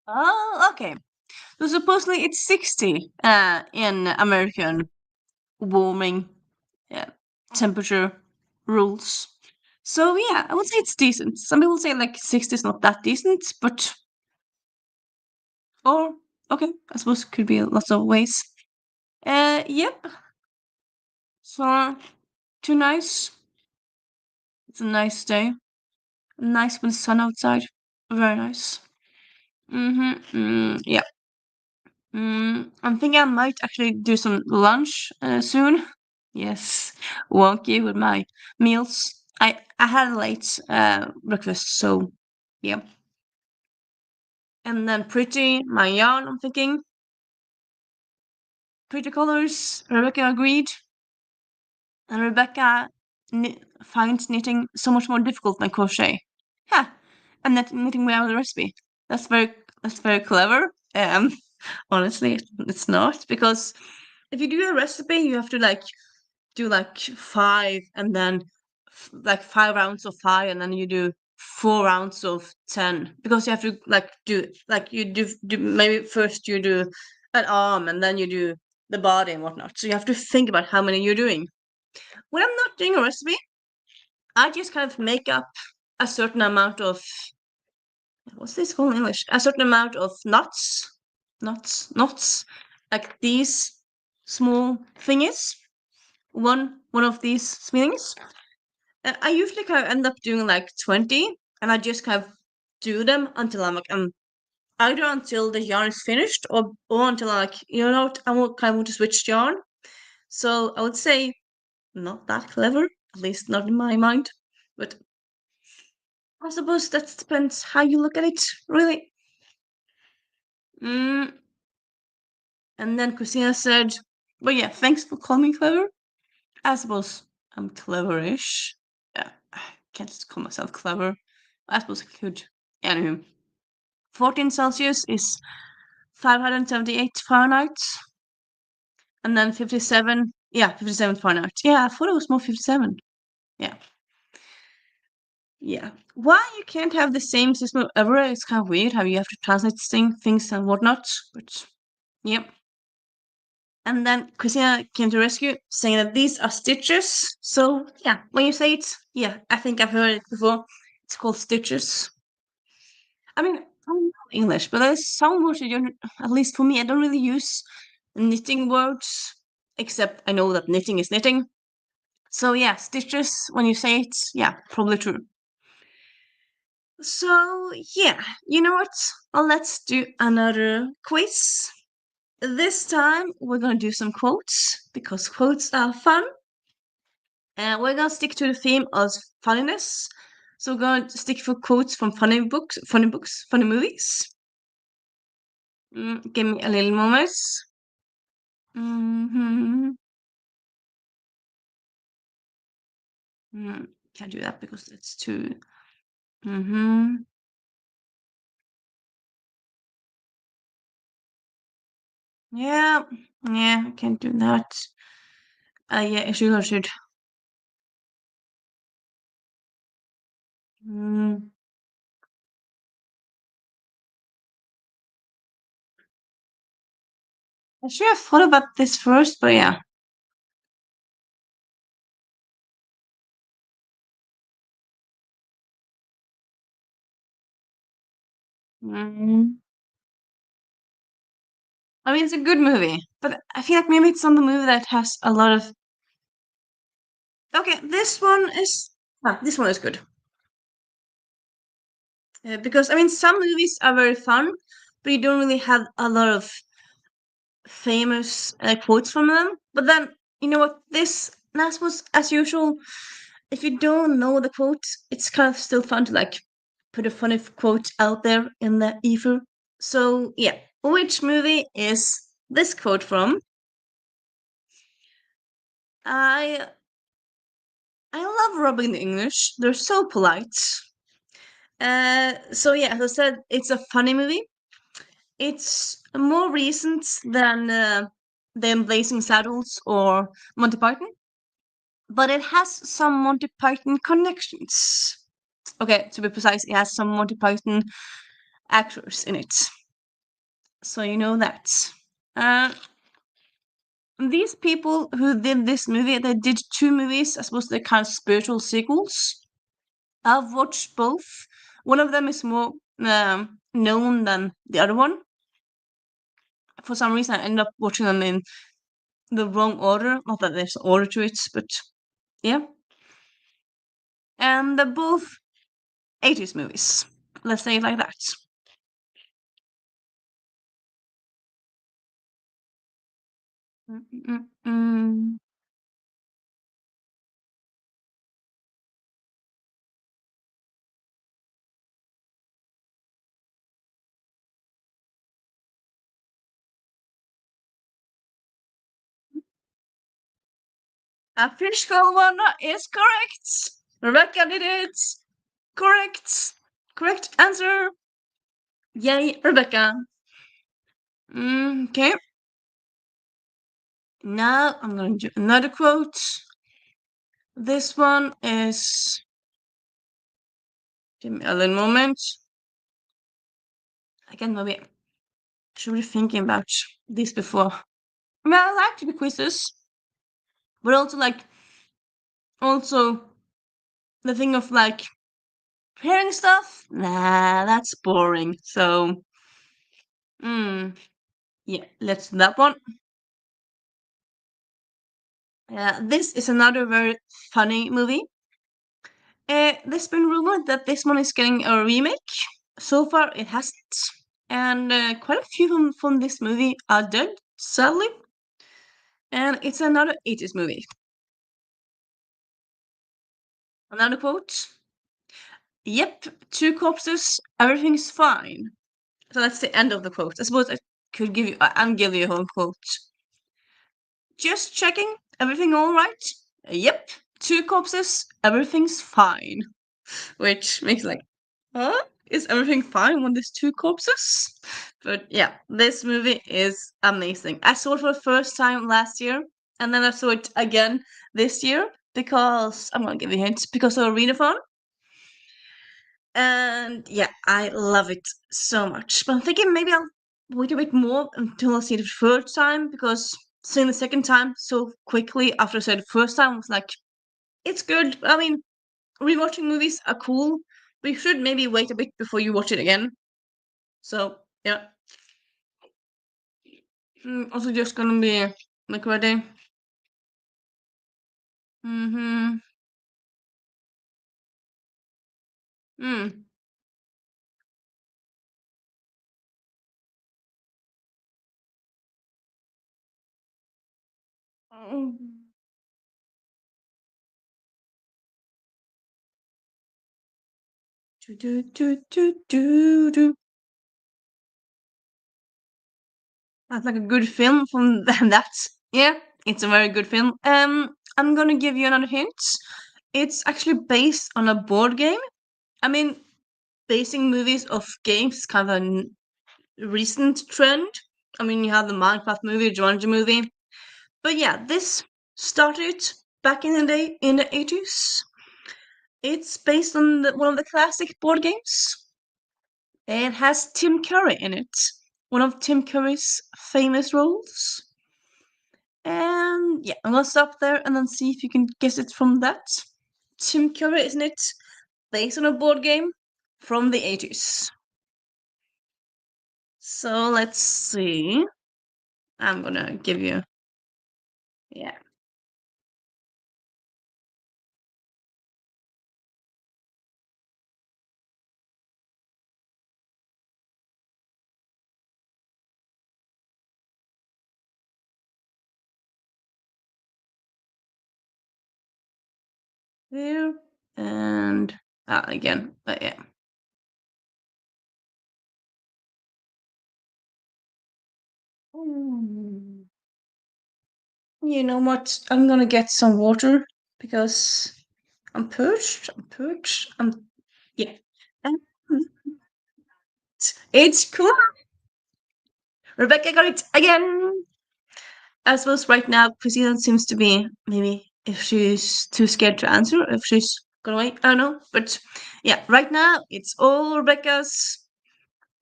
Oh, okay. So supposedly it's 60 in American warming uh, temperature rules. So yeah, I would say it's decent. Some people say like 60 is not that decent, but or okay, I suppose it could be lots of ways. Yep. So too nice. It's a nice day. Nice with the sun outside. Very nice. Yeah. I'm thinking I might actually do some lunch soon. Yes. Wonky with my meals. I had a late breakfast, so yeah. And then pretty my yarn. I'm thinking. pretty colors. Rebecca agreed, and Rebecca finds knitting so much more difficult than crochet. Yeah, and that knitting without a recipe. That's very that's very clever. Honestly, it's not, because if you do a recipe, you have to like do like five, and then like 5 rounds of five, and then you do 4 rounds of 10, because you have to like do like you do maybe first you do an arm, and then you do the body and whatnot. So you have to think about how many you're doing. When I'm not doing a recipe, I just kind of make up a certain amount of, what's this called in English? A certain amount of knots, like these small thingies. One of these things. I usually kind of end up doing like 20, and I just kind of do them until I'm like, either until the yarn is finished, or until I'm like, you know what, kind of want to switch yarn. So I would say not that clever, at least not in my mind. But I suppose that depends how you look at it, really. Mm, and then Christina said, "But yeah, thanks for calling me clever. I suppose I'm cleverish. Yeah, I can't call myself clever. I suppose I could. Anywho, 14 Celsius is 578 Fahrenheit, and then 57. Yeah, 57 Fahrenheit. Yeah, I thought it was more 57. Yeah, yeah. Why you can't have the same system ever? It's kind of weird how you have to translate things and whatnot. But yep. And then Christina came to rescue, saying that these are stitches. So yeah, when you say it, yeah, I think I've heard it before. It's called stitches. I mean, I don't know English, but there's some words you don't, at least for me, I don't really use knitting words, except I know that knitting is knitting. So yeah, stitches, when you say it, yeah, probably true. So yeah, you know what? Let's do another quiz. This time we're gonna do some quotes, because quotes are fun. And we're gonna stick to the theme of funniness. So we're gonna stick for quotes from funny books, funny movies. Give me a little moment. Mm-hmm. Can't do that because it's too. Mm-hmm. Yeah, yeah, I can't do that. Yeah, I should. Mm. I should have thought about this first, but yeah. Mm. I mean, it's a good movie, but I feel like maybe it's not the movie that has a lot of. Okay, this one is good. Because I mean, some movies are very fun, but you don't really have a lot of famous quotes from them. But then, you know what? That was, as usual, if you don't know the quote, it's kind of still fun to like put a funny quote out there in the ether. So yeah, which movie is this quote from? I I love rubbing the English. They're so polite. So yeah, as I said, it's a funny movie. It's more recent than the Blazing Saddles or Monty Python, but it has some Monty Python connections. Okay, to be precise, it has some Monty Python actors in it. So you know that. Uh, these people who did this movie, they did two movies. I suppose they're kind of spiritual sequels. I've watched both. One of them is more known than the other one. For some reason, I ended up watching them in the wrong order. Not that there's an order to it, but yeah. And they're both 80s movies. Let's say it like that. Mm-mm-mm. A fish called Wanda is correct. Rebecca did it. Correct. Correct answer. Yay, Rebecca. Okay. Now I'm going to do another quote. This one is. Give me a little moment. Again, maybe I should be thinking about this before. I mean, I like to be quizzes, but also also the thing of preparing stuff. Nah, that's boring. So, yeah, let's do that one. This is another very funny movie. There's been rumored that this one is getting a remake. So far, it hasn't. And quite a few from this movie are dead, sadly. And it's another 80s movie. Another quote. Yep, two corpses, everything's fine. So that's the end of the quote. I suppose I could give you, I'm giving you a whole quote. Just checking, everything all right? Yep, two corpses, everything's fine. Which makes huh? Is everything fine when there's two corpses? But yeah, this movie is amazing. I saw it for the first time last year, and then I saw it again this year because I'm gonna give you hints because of readathon. And yeah, I love it so much. But I'm thinking maybe I'll wait a bit more until I see it the third time because seeing the second time so quickly after I said the first time was it's good. I mean, rewatching movies are cool, but you should maybe wait a bit before you watch it again. So yeah. Also just gonna be ready. Mm-hmm. Mm. Mm. Do, do, do, do, do, do. That's like a good film from that. Yeah, it's a very good film. I'm gonna give you another hint. It's actually based on a board game. I mean, basing movies of games is kind of a recent trend. I mean, you have the Minecraft movie, Jumanji movie. But yeah, this started back in the day in the 80s. It's based on one of the classic board games. It has Tim Curry in it. One of Tim Curry's famous roles. And yeah, I'm gonna stop there and then see if you can guess it from that. Tim Curry, isn't it? Based on a board game from the 80s. So let's see. I'm gonna give you, yeah. There. And again, but yeah. Hmm. You know what? I'm gonna get some water because I'm perched. I'm perched. Yeah. And it's cool. Rebecca got it again. I suppose right now Christina seems to be maybe if she's too scared to answer, if she's gonna wait. I don't know. But yeah, right now it's all Rebecca's.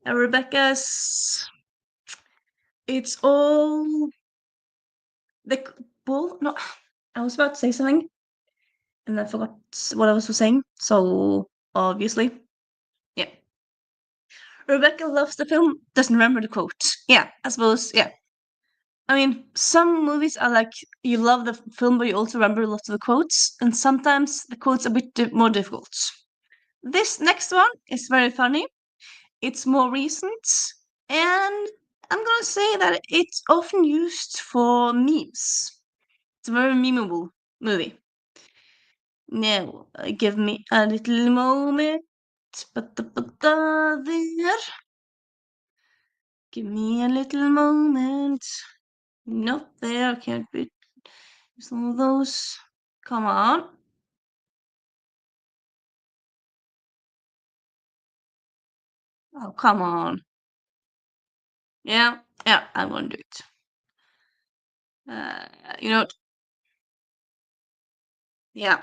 Rebecca's. It's all the bull. No, I was about to say something and I forgot what I was saying. So obviously, yeah. Rebecca loves the film, doesn't remember the quote. Yeah, I suppose, yeah. I mean, some movies are you love the film, but you also remember lots of the quotes, and sometimes the quotes are a bit more difficult. This next one is very funny. It's more recent, and I'm gonna say that it's often used for memes. It's a very memeable movie. Now, give me a little moment. There. Give me a little moment. Not there, can't be. Some of those. Come on. Oh, come on. Yeah, yeah, I'm gonna do it. Uh, you know, yeah.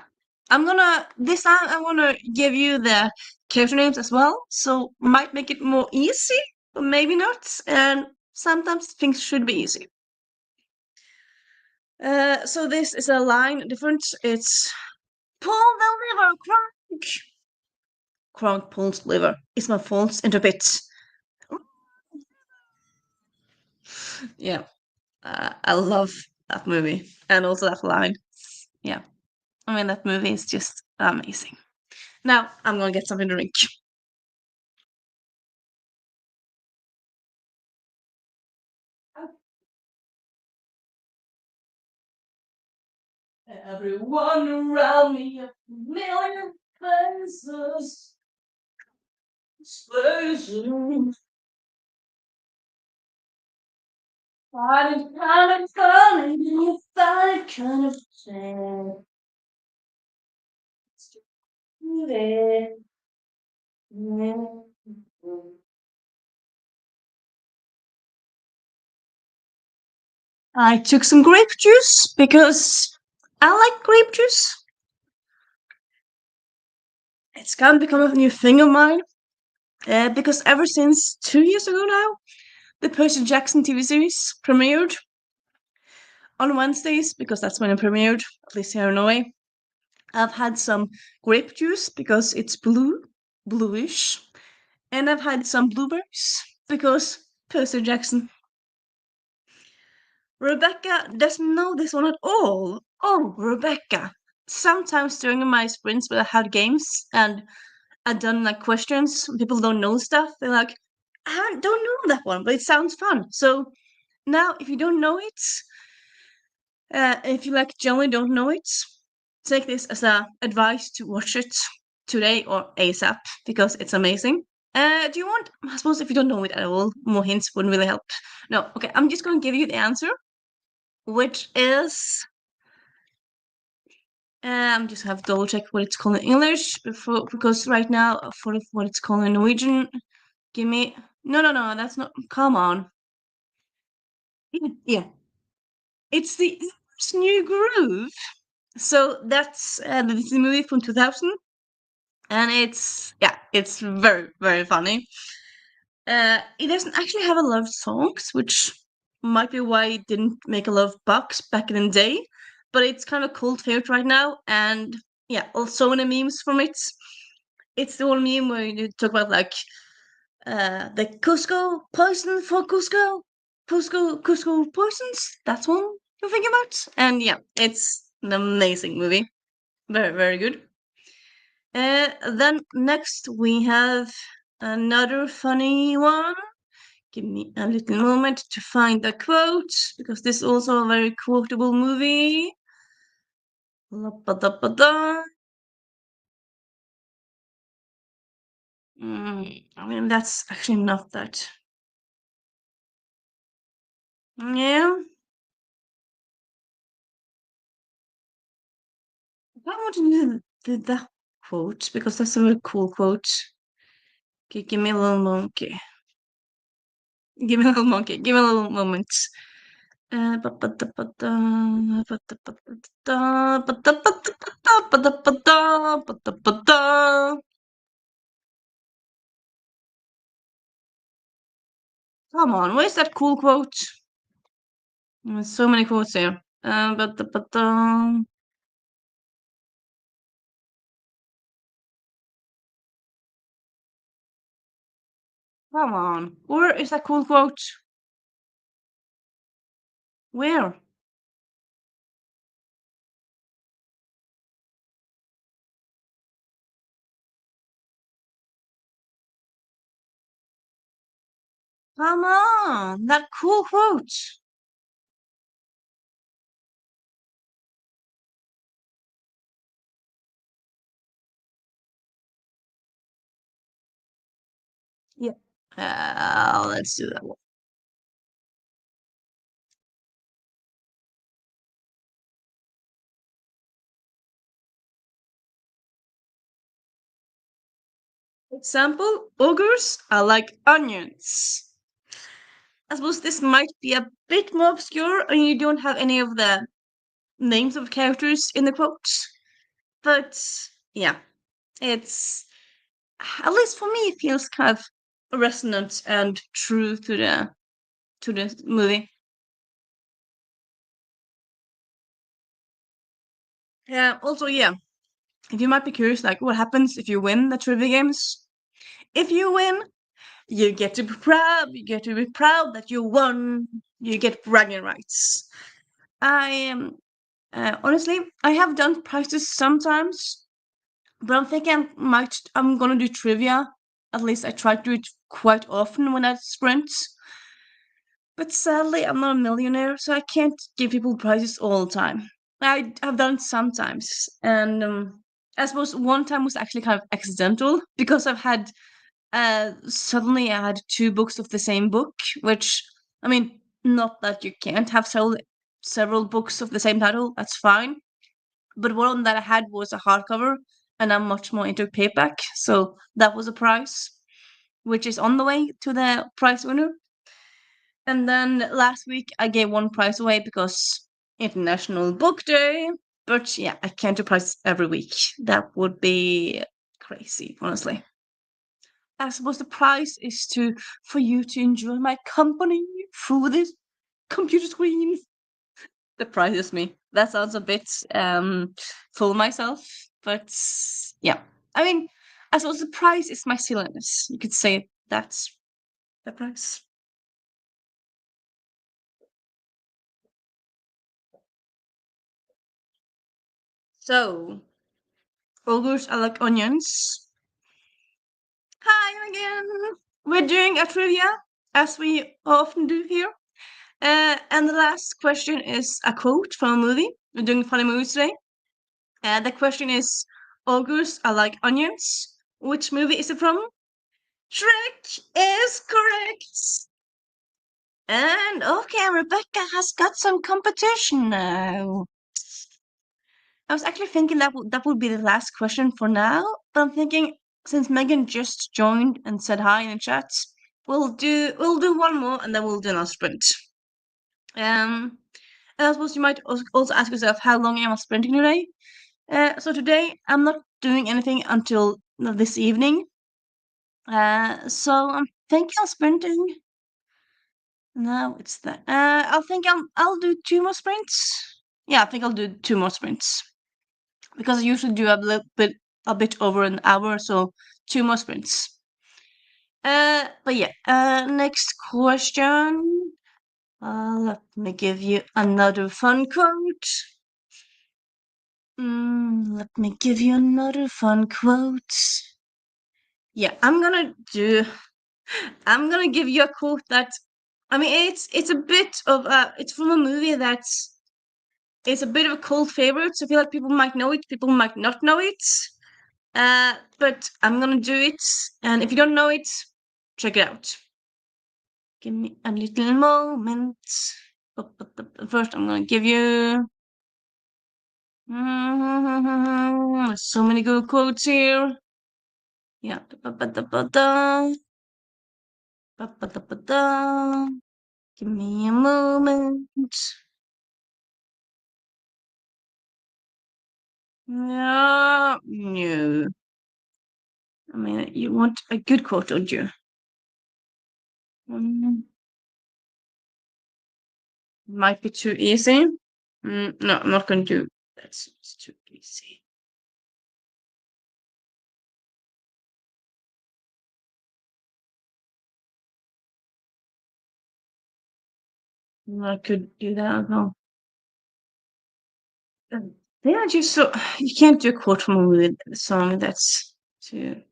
This time I'm gonna give you the character names as well, so might make it more easy, but maybe not. And sometimes things should be easy. So this is a line difference. It's pull the liver, Kronk. Kronk pulls liver. It's my fault into bits. Yeah, I love that movie and also that line. Yeah, I mean that movie is just amazing. Now I'm gonna get something to drink. Everyone around me, a million places, spaces. Find it kind of funny, you find it kind of sad. I took some grape juice because I like grape juice. It's kind of become a new thing of mine. Because ever since 2 years ago now, the Percy Jackson TV series premiered on Wednesdays because that's when it premiered, at least here in Norway. I've had some grape juice because it's bluish, and I've had some blueberries because Percy Jackson. Rebecca doesn't know this one at all. Oh, Rebecca. Sometimes during my sprints where I had games and I've done like questions, people don't know stuff. They're like, don't know that one, but it sounds fun. So now, if you don't know it, if you like generally don't know it, take this as a advice to watch it today or ASAP because it's amazing. Do you want? I suppose if you don't know it at all, more hints wouldn't really help. No, okay. I'm just going to give you the answer, which is just have to double check what it's called in English because right now for what it's called in Norwegian, give me no, that's not. Come on, yeah, it's the New Groove. So that's the Disney movie from 2000, and it's very funny. It doesn't actually have a lot of songs, which might be why it didn't make a lot of bucks back in the day. But it's kind of a cult favorite right now, and yeah, also many memes from it. It's the one meme where you talk about like the Cusco poison for Cusco poisons. That's one you're thinking about, and yeah, it's an amazing movie, very good. Then next we have another funny one. Give me a little moment to find the quote because this is also a very quotable movie. La-ba-da-ba-da. I mean, that's actually not that. Yeah, I want to do that quote because that's a very cool quote. Okay, give me a little monkey. Give me a little monkey. Give me a little moment. Ba-ba-da-ba-da, ba-da-ba-da-da, ba-da-ba-da-da, ba-da-ba-da, ba-da-ba-da. Come on, where's that cool quote? There's so many quotes here. Ba-da-ba-da. Come on, where is that cool quote? Where? Come on, that cool quote. Yeah. Let's do that one. Example, ogres are like onions. I suppose this might be a bit more obscure and you don't have any of the names of characters in the quotes. But yeah, it's at least for me it feels kind of resonant and true to the movie. Yeah, also yeah. If you might be curious, like what happens if you win the trivia games? If you win, you get to be proud. You get to be proud that you won. You get bragging rights. I am honestly, I have done prizes sometimes, but I'm thinking I'm gonna do trivia. At least I try to do it quite often when I sprint. But sadly, I'm not a millionaire, so I can't give people prizes all the time. Have done it sometimes, and I suppose one time was actually kind of accidental because I've had suddenly I had two books of the same book, which I mean, not that you can't have several books of the same title. That's fine. But one that I had was a hardcover, and I'm much more into paperback, so that was a prize, which is on the way to the prize winner. And then last week I gave one prize away because International Book Day. But yeah, I can't do prizes every week. That would be crazy, honestly. I suppose the prize is to for you to enjoy my company through this computer screen. The prize is me. That sounds a bit full myself, but yeah. I mean, I suppose the prize is my silliness. You could say that's the prize. So, ogres are like onions. Hi again. We're doing a trivia, as we often do here. And the last question is a quote from a movie. We're doing funny movies today. The question is, ogres are like onions. Which movie is it from? Shrek is correct. And okay, Rebecca has got some competition now. I was actually thinking that would be the last question for now, but I'm thinking since Megan just joined and said hi in the chat, we'll do one more and then we'll do another sprint. And I suppose you might also ask yourself how long am I sprinting today? So today I'm not doing anything until this evening. So I'm thinking I'm sprinting. No, it's that. I'll do two more sprints. Yeah, I think I'll do two more sprints because I usually do a bit over an hour, so two more sprints. But yeah. Next question. Let me give you another fun quote. Let me give you another fun quote. Yeah, I'm gonna give you a quote that I mean it's a bit of it's from a movie that's it's a bit of a cult favorite, so I feel like people might know it, people might not know it. But I'm gonna do it, and if you don't know it, check it out. Give me a little moment. First, I'm gonna give you so many good quotes here. Yeah. Ba-ba-da-ba-da. Ba-ba-da-ba-da. Give me a moment. Yeah, no. I mean, you want a good quote, don't you? Mm, might be too easy. No, I'm not going to do that. It's too easy. I could do that as well. Yeah, just so you can't do a quote from a movie song. That's too.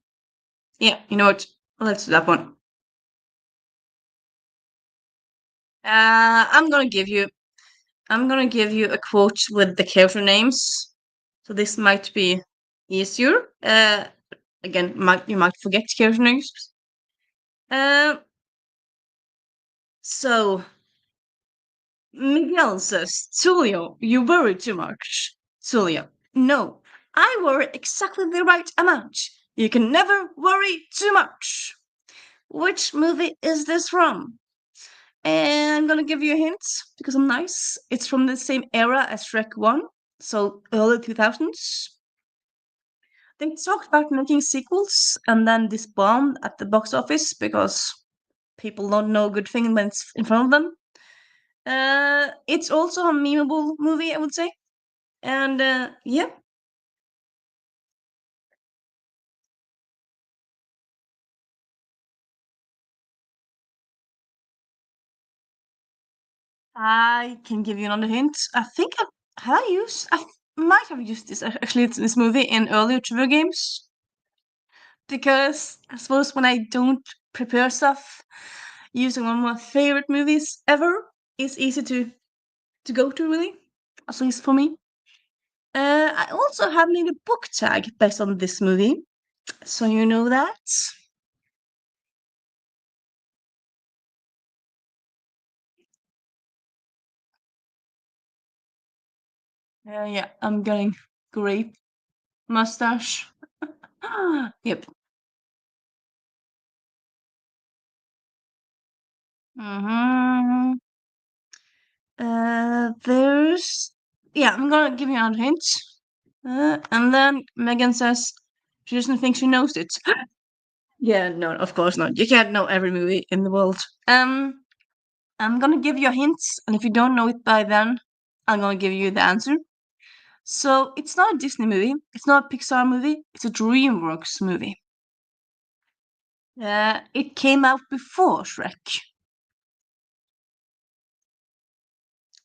Yeah, you know what? Let's do that one. I'm gonna give you. I'm gonna give you a quote with the character names. So this might be easier. Again, you might forget character names. Um, so Miguel says, Tulio, you worry too much. Tulio, no, I worry exactly the right amount. You can never worry too much. Which movie is this from? And I'm gonna give you a hint because I'm nice. It's from the same era as Shrek 1, so early 2000s. They talked about making sequels and then this bombed at the box office because people don't know good thing when it's in front of them. It's also a memeable movie, I would say. And yeah, I can give you another hint. I think I might have used this actually this movie in earlier trivia games because I suppose when I don't prepare stuff, using one of my favorite movies ever is easy to go to really, at least for me. I also have made a book tag based on this movie, so you know that. Yeah, I'm getting grape mustache. Yep. Mm-hmm. There's yeah, I'm gonna give you another hint. And then Megan says she doesn't think she knows it. Yeah, no, of course not. You can't know every movie in the world. I'm gonna give you a hint, and if you don't know it by then, I'm gonna give you the answer. So it's not a Disney movie. It's not a Pixar movie. It's a DreamWorks movie. It came out before Shrek,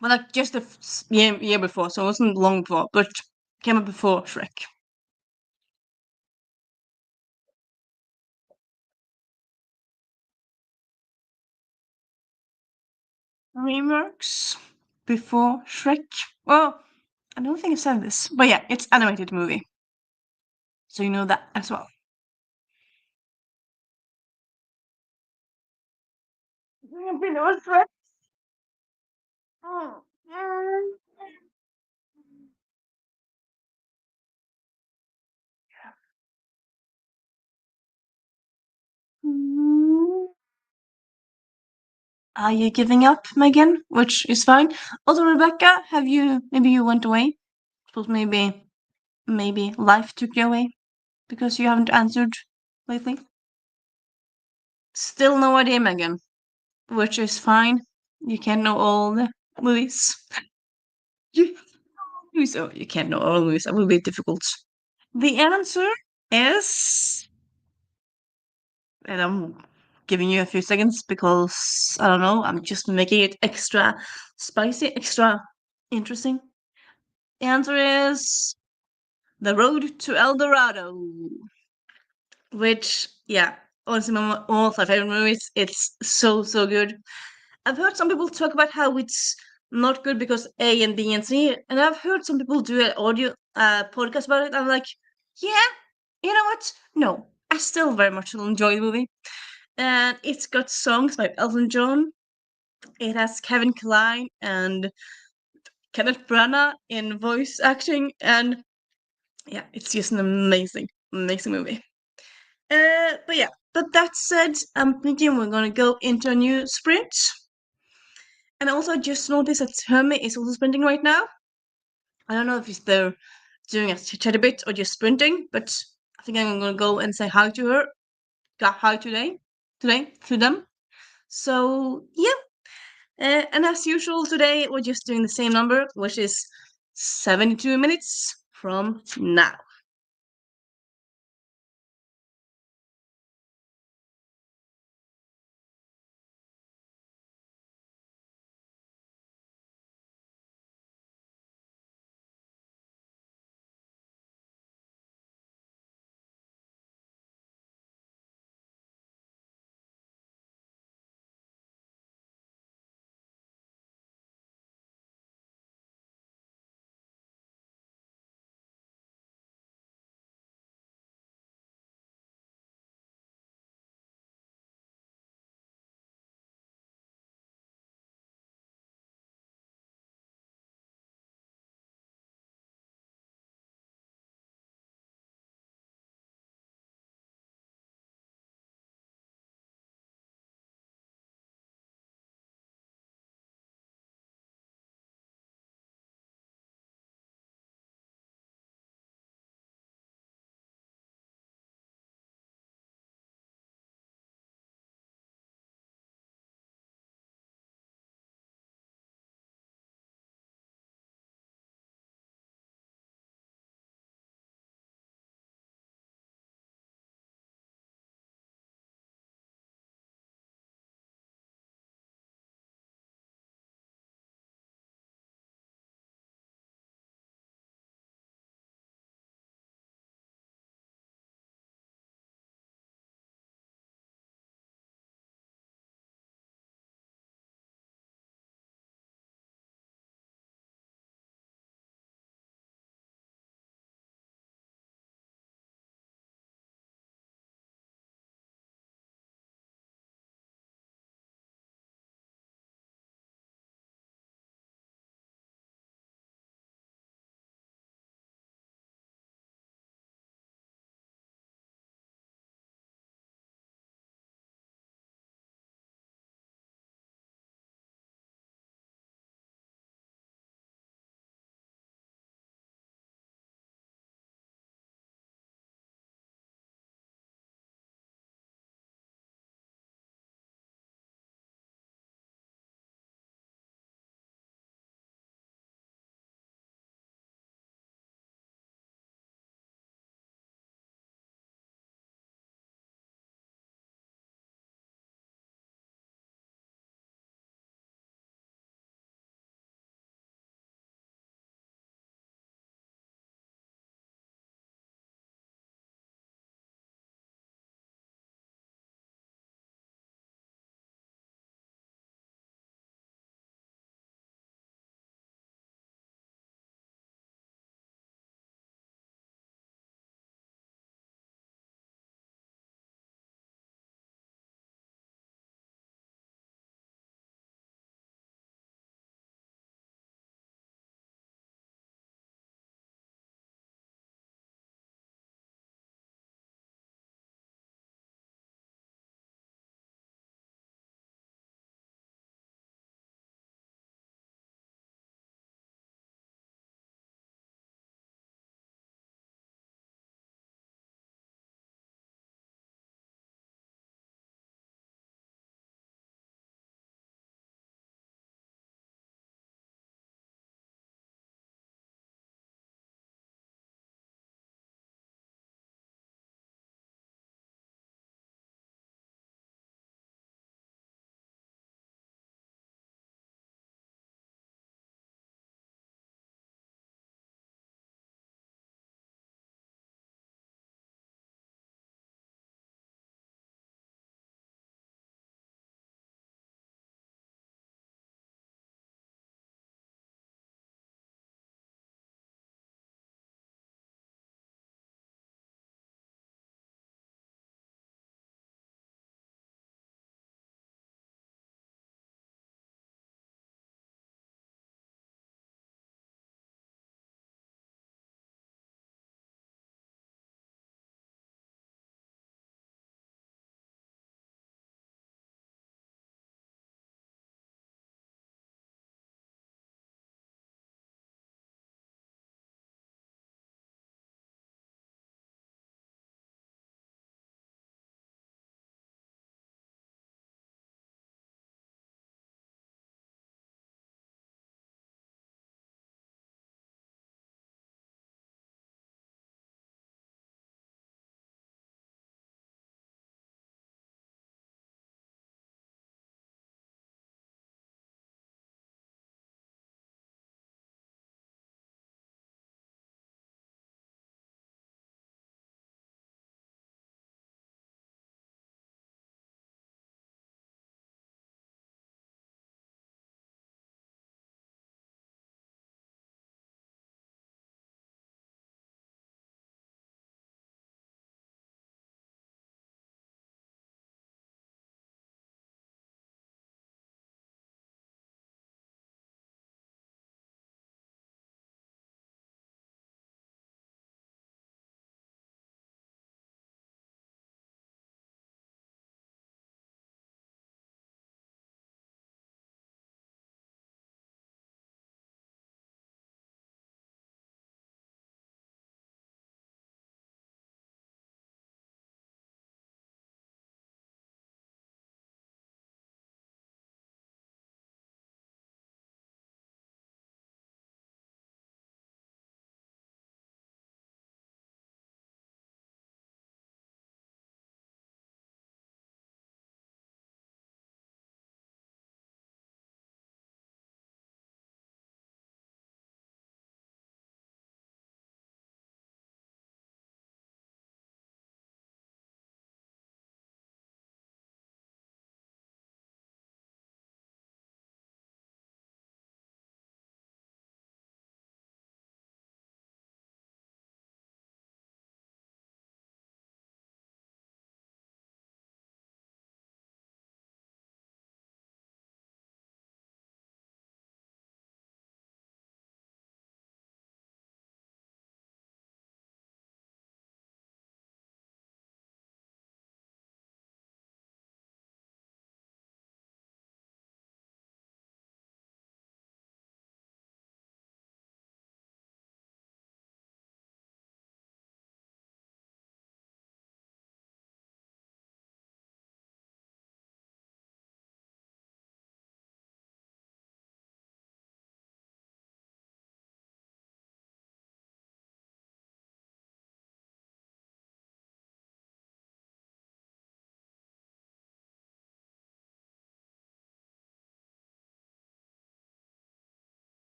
well, like just a year before, so it wasn't long before, but came out before Shrek. DreamWorks before Shrek. Well, I don't think I said this, but yeah, it's animated movie, so you know that as well. Below Shrek. Oh, mm. Are you giving up, Megan? Which is fine. Also, Rebecca, have you maybe you went away? Suppose maybe life took you away because you haven't answered lately. Still no idea, Megan. Which is fine. You can't know all the movies. So you can't know all the movies. That will be difficult. The answer is, and I'm giving you a few seconds because I don't know. I'm just making it extra spicy, extra interesting. The answer is The Road to El Dorado, which, yeah, honestly, one of my favorite movies. It's so good. I've heard some people talk about how it's not good because A and B and C, and I've heard some people do an audio podcast about it. I'm like, yeah, you know what? No, I still very much enjoy the movie, and it's got songs by Elton John. It has Kevin Kline and Kenneth Branagh in voice acting, and yeah, it's just an amazing movie. But yeah, but that said, I'm thinking we're gonna go into a new sprint. And also, just noticed that Hermit is also sprinting right now. I don't know if he's there doing a chatty bit or just sprinting, but I think I'm gonna go and say hi to her. Got hi today to them. So yeah, and as usual today we're just doing the same number, which is 72 minutes from now.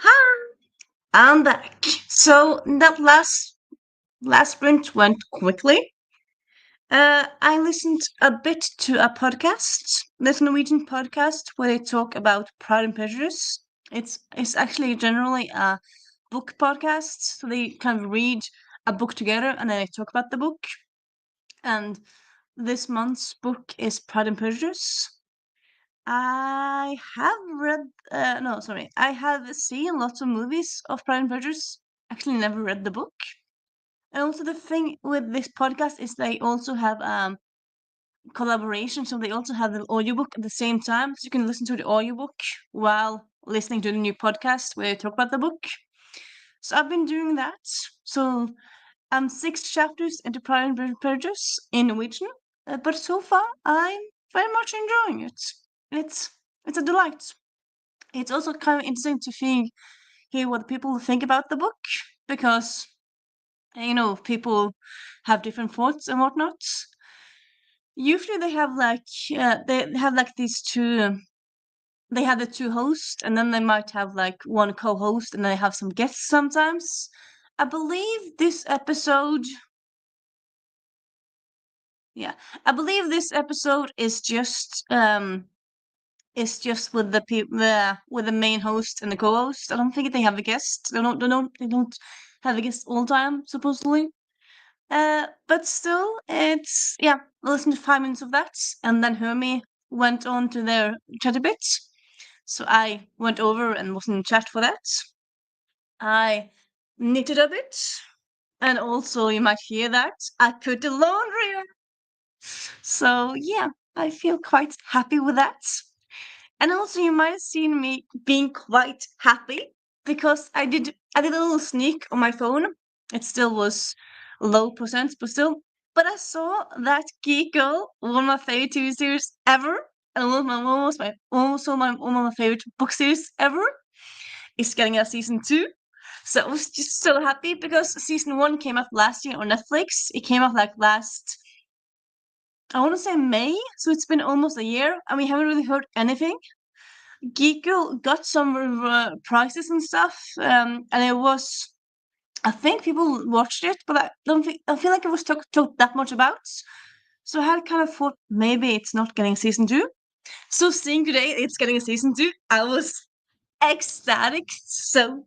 Hi, I'm back. So that last sprint went quickly. I listened a bit to a podcast, this Norwegian podcast, where they talk about Pride and Prejudice. It's actually generally a book podcast, so they kind of read a book together and then they talk about the book. And this month's book is Pride and Prejudice. I have read, no, sorry, I have seen lots of movies of Pride and Prejudice. Actually, never read the book. And also, the thing with this podcast is they also have collaboration, so they also have the audiobook at the same time, so you can listen to the audiobook while listening to the new podcast where they talk about the book. So I've been doing that. So I'm 6 chapters into Pride and Prejudice in Norwegian, but so far I'm very much enjoying it. It's it's a delight. It's also kind of interesting to hear what people think about the book because people have different thoughts and whatnot. Usually they have like these two. They have the two hosts, and then they might have like one co-host, and they have some guests sometimes. I believe this episode. Yeah, I believe this episode is just with with the main host and the co-host. I don't think they have a guest. They don't have a guest all the time, supposedly. But still, it's yeah. I listened to 5 minutes of that, and then Hermie went on to their chat a bit. So I went over and was in chat for that. I knitted a bit, and also you might hear that I put the laundry on. So yeah, I feel quite happy with that. And also, you might have seen me being quite happy because I did a little sneak on my phone. It still was low percent, but still. But I saw that Geek Girl, one of my favorite TV series ever, and one of my favorite book series ever, is getting a season 2. So I was just so happy because season 1 came out last year on Netflix. It came out like I want to say May, so it's been almost a year, and we haven't really heard anything. Geeko got some prizes and stuff, and it was. I think people watched it, but I don't think I feel like it was talked that much about. So I had kind of thought maybe it's not getting season 2. So seeing today it's getting a season 2, I was ecstatic, so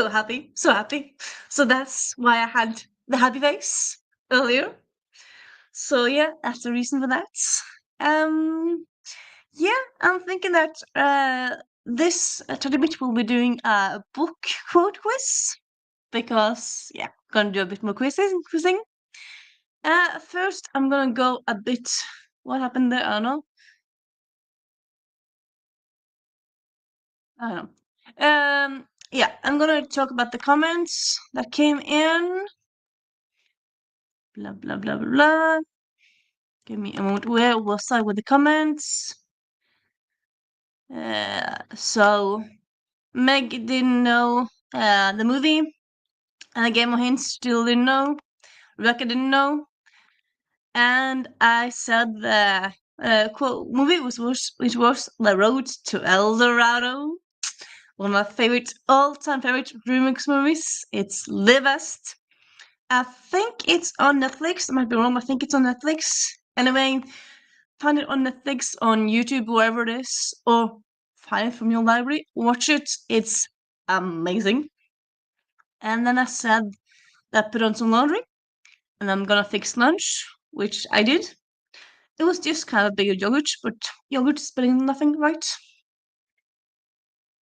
happy, so happy. So that's why I had the happy face earlier. So yeah, that's the reason for that. Um, yeah, I'm thinking that this Teddy Beach will be doing a book quote quiz because yeah, gonna do a bit more quizzing. First I'm gonna go a bit. What happened there? I don't know. I don't know. Yeah, I'm gonna talk about the comments that came in. Blah blah blah blah blah. Give me a moment. Where was I with the comments? So Meg didn't know the movie. And Game of Hints still didn't know. Rebecca didn't know. And I said the quote movie which was The Road to El Dorado. One of my favorite, all-time favorite remix movies. It's the best. I think it's on Netflix. I might be wrong. I think it's on Netflix. Anyway, find it on Netflix, on YouTube, wherever it is, or find it from your library. Watch it. It's amazing. And then I said that I put on some laundry and I'm gonna fix lunch, which I did. It was just kind of a bigger yogurt, but yogurt is better than nothing, right?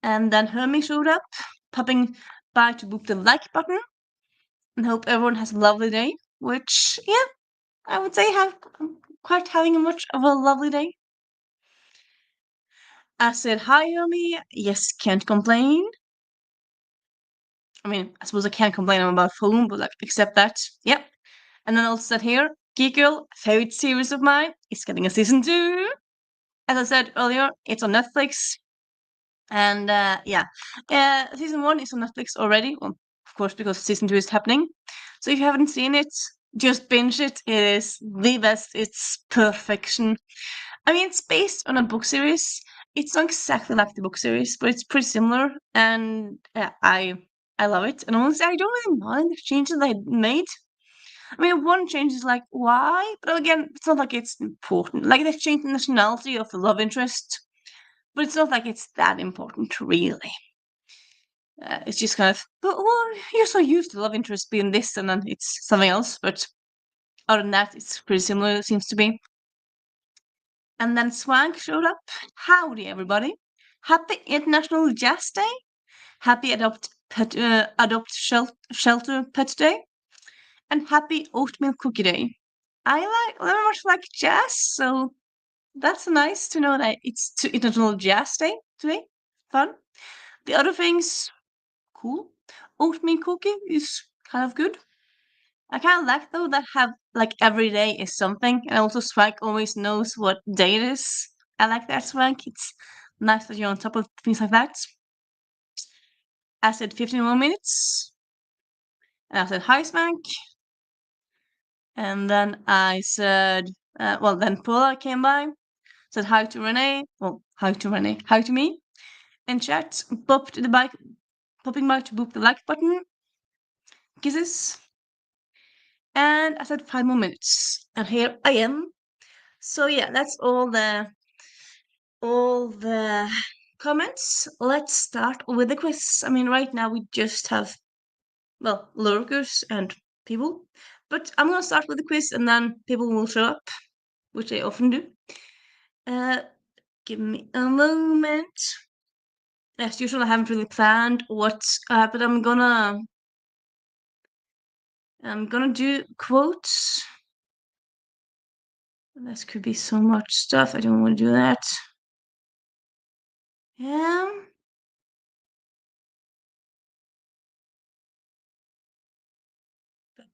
And then Hermie showed up, popping by to boop the like button, and hope everyone has a lovely day. Which, yeah, I would say have quite having a much of a lovely day. I said hi, Hermie. Yes, can't complain. I mean, I suppose I can't complain about phone, but like, accept that. Yep. And then I also said here, Geek Girl, favorite series of mine, is getting a season 2. As I said earlier, it's on Netflix. And yeah, season 1 is on Netflix already. Well, of course, because season 2 is happening. So if you haven't seen it, just binge it. It is the best. It's perfection. I mean, it's based on a book series, it's not exactly like the book series, but it's pretty similar, and I love it. And honestly, I don't really mind the changes they made. I mean, one change is like why, but again, it's not like it's important. Like they changed the nationality of the love interest, but it's not like it's that important, really. It's just kind of, well, you're so used to love interest being this, and then it's something else. But other than that, it's pretty similar. It seems to be. And then Swank showed up. Howdy, everybody! Happy International Jazz Day. Happy Shelter Pet Day, and Happy Oatmeal Cookie Day. I very much like jazz, so that's nice to know that it's International Jazz Day today. Fun. The other things, cool. Oatmeal cookie is kind of good. I kind of like though that have like every day is something, and also Swank always knows what day it is. I like that Swank. It's nice that you're on top of things like that. I said 15 more minutes, and I said hi Swank, and then I said, well, then Paula came by, said hi to Renee, well, hi to Renee, hi to me, and chat, popped the bike, popping by to boop the like button, kisses, and I said 5 more minutes, and here I am. So yeah, that's all the comments. Let's start with the quiz. I mean, right now we just have, well, lurkers and people, but I'm gonna start with the quiz and then people will show up, which they often do. Uh, give me a moment. As usual, I haven't really planned what, but I'm gonna do quotes. This could be so much stuff. I don't want to do that. Yeah.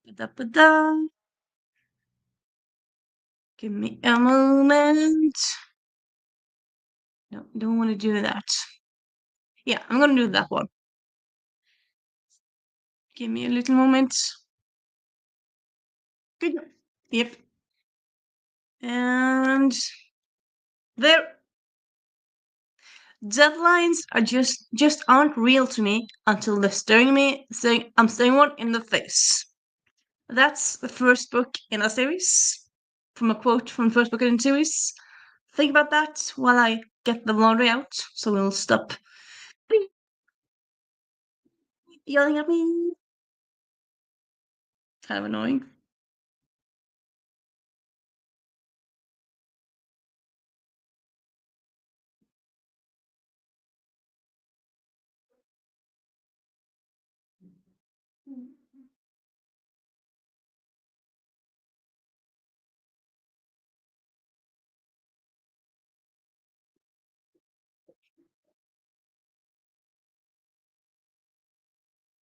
Da-da-da-da. Give me a moment. No, don't want to do that. Yeah, I'm gonna do that one. Give me a little moment. Good. Yep. And there. Deadlines are just aren't real to me until they're I'm staring one in the face. That's the first book in a series. From a quote from the first book in the series. Think about that while I get the laundry out, so we'll stop yelling at me. Kind of annoying.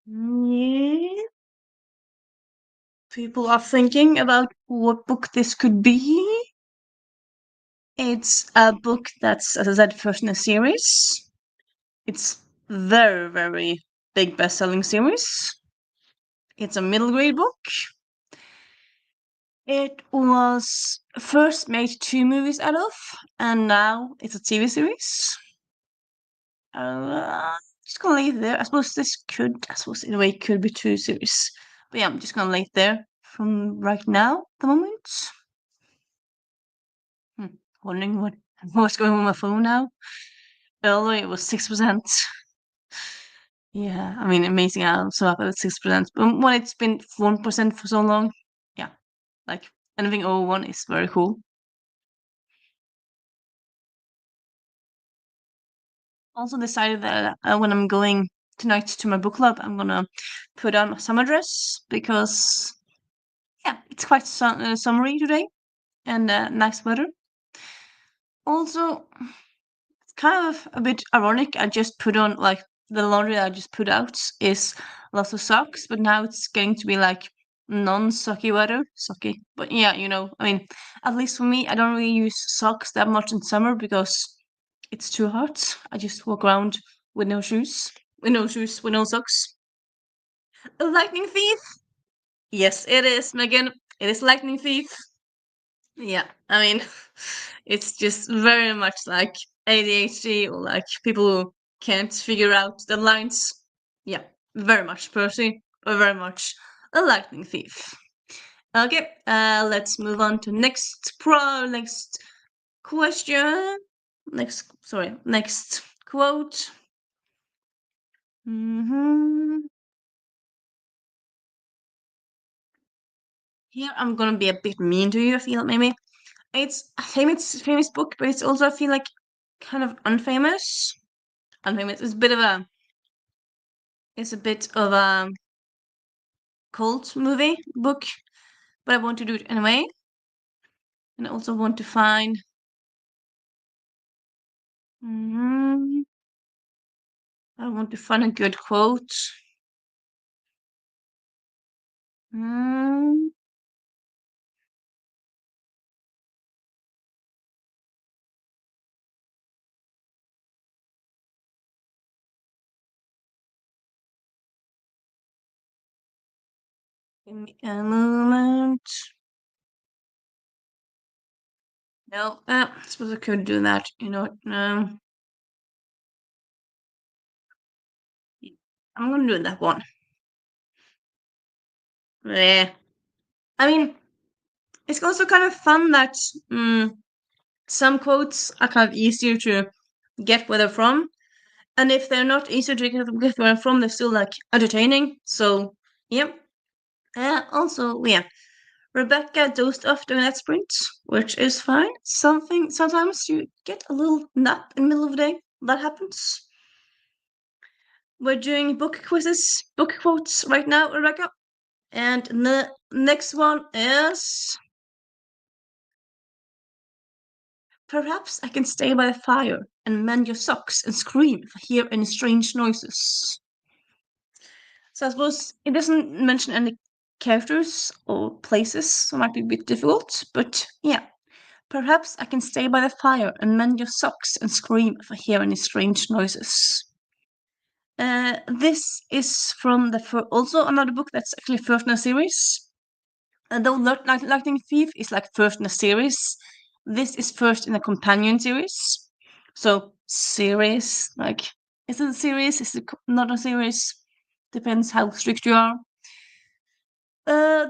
Yeah. People are thinking about what book this could be. It's a book that's, as I said, first in a series. It's very, very big best-selling series. It's a middle grade book. It was first made 2 movies out of, and now it's a TV series. Just gonna leave it there. I suppose in a way it could be 2 series. But yeah, I'm just gonna leave it there from right now, the moment. Wondering what's going on with my phone now. Earlier it was 6%. Yeah, I mean, amazing how I'm so happy with 6%. But when it's been 1% for so long, yeah, like anything over 1 is very cool. Also decided that when I'm going tonight to my book club, I'm gonna put on my summer dress because, yeah, it's quite summery today and nice weather. Also, kind of a bit ironic. I just put on like the laundry I just put out is lots of socks, but now it's going to be like non-socky weather. Socky. But yeah, I mean, at least for me, I don't really use socks that much in summer because it's too hot. I just walk around with no shoes, with no socks. A lightning thief? Yes, it is, Megan. It is lightning thief. Yeah, I mean, it's just very much like ADHD or like people who can't figure out the lines. Yeah, very much Percy, or very much a lightning thief. Okay, let's move on to next question. Next quote. Here I'm gonna be a bit mean to you. I feel maybe it's a famous book, but it's also I feel like kind of unfamous. Unfamous. It's a bit of a cult movie book, but I want to do it anyway. And I also want to find. I want to find a good quote. Mm, Give me a moment. No, I suppose I could do that. You know what? No. I'm gonna do that one. Yeah. I mean, it's also kind of fun that some quotes are kind of easier to get where they're from. And if they're not easier to get where they're from, they're still like entertaining. So, yep. Also, yeah. Rebecca dozed off during that sprint, which is fine. Sometimes you get a little nap in the middle of the day. That happens. We're doing book quizzes, book quotes right now, Rebecca. And the next one is perhaps I can stay by the fire and mend your socks and scream if I hear any strange noises. So I suppose it doesn't mention any characters or places, so it might be a bit difficult, but yeah. Perhaps I can stay by the fire and mend your socks and scream if I hear any strange noises. This is from also another book that's actually first in a series. Though Lightning Thief is like first in a series, this is first in a companion series. So series, like, is it a series? Is it not a series? Depends how strict you are.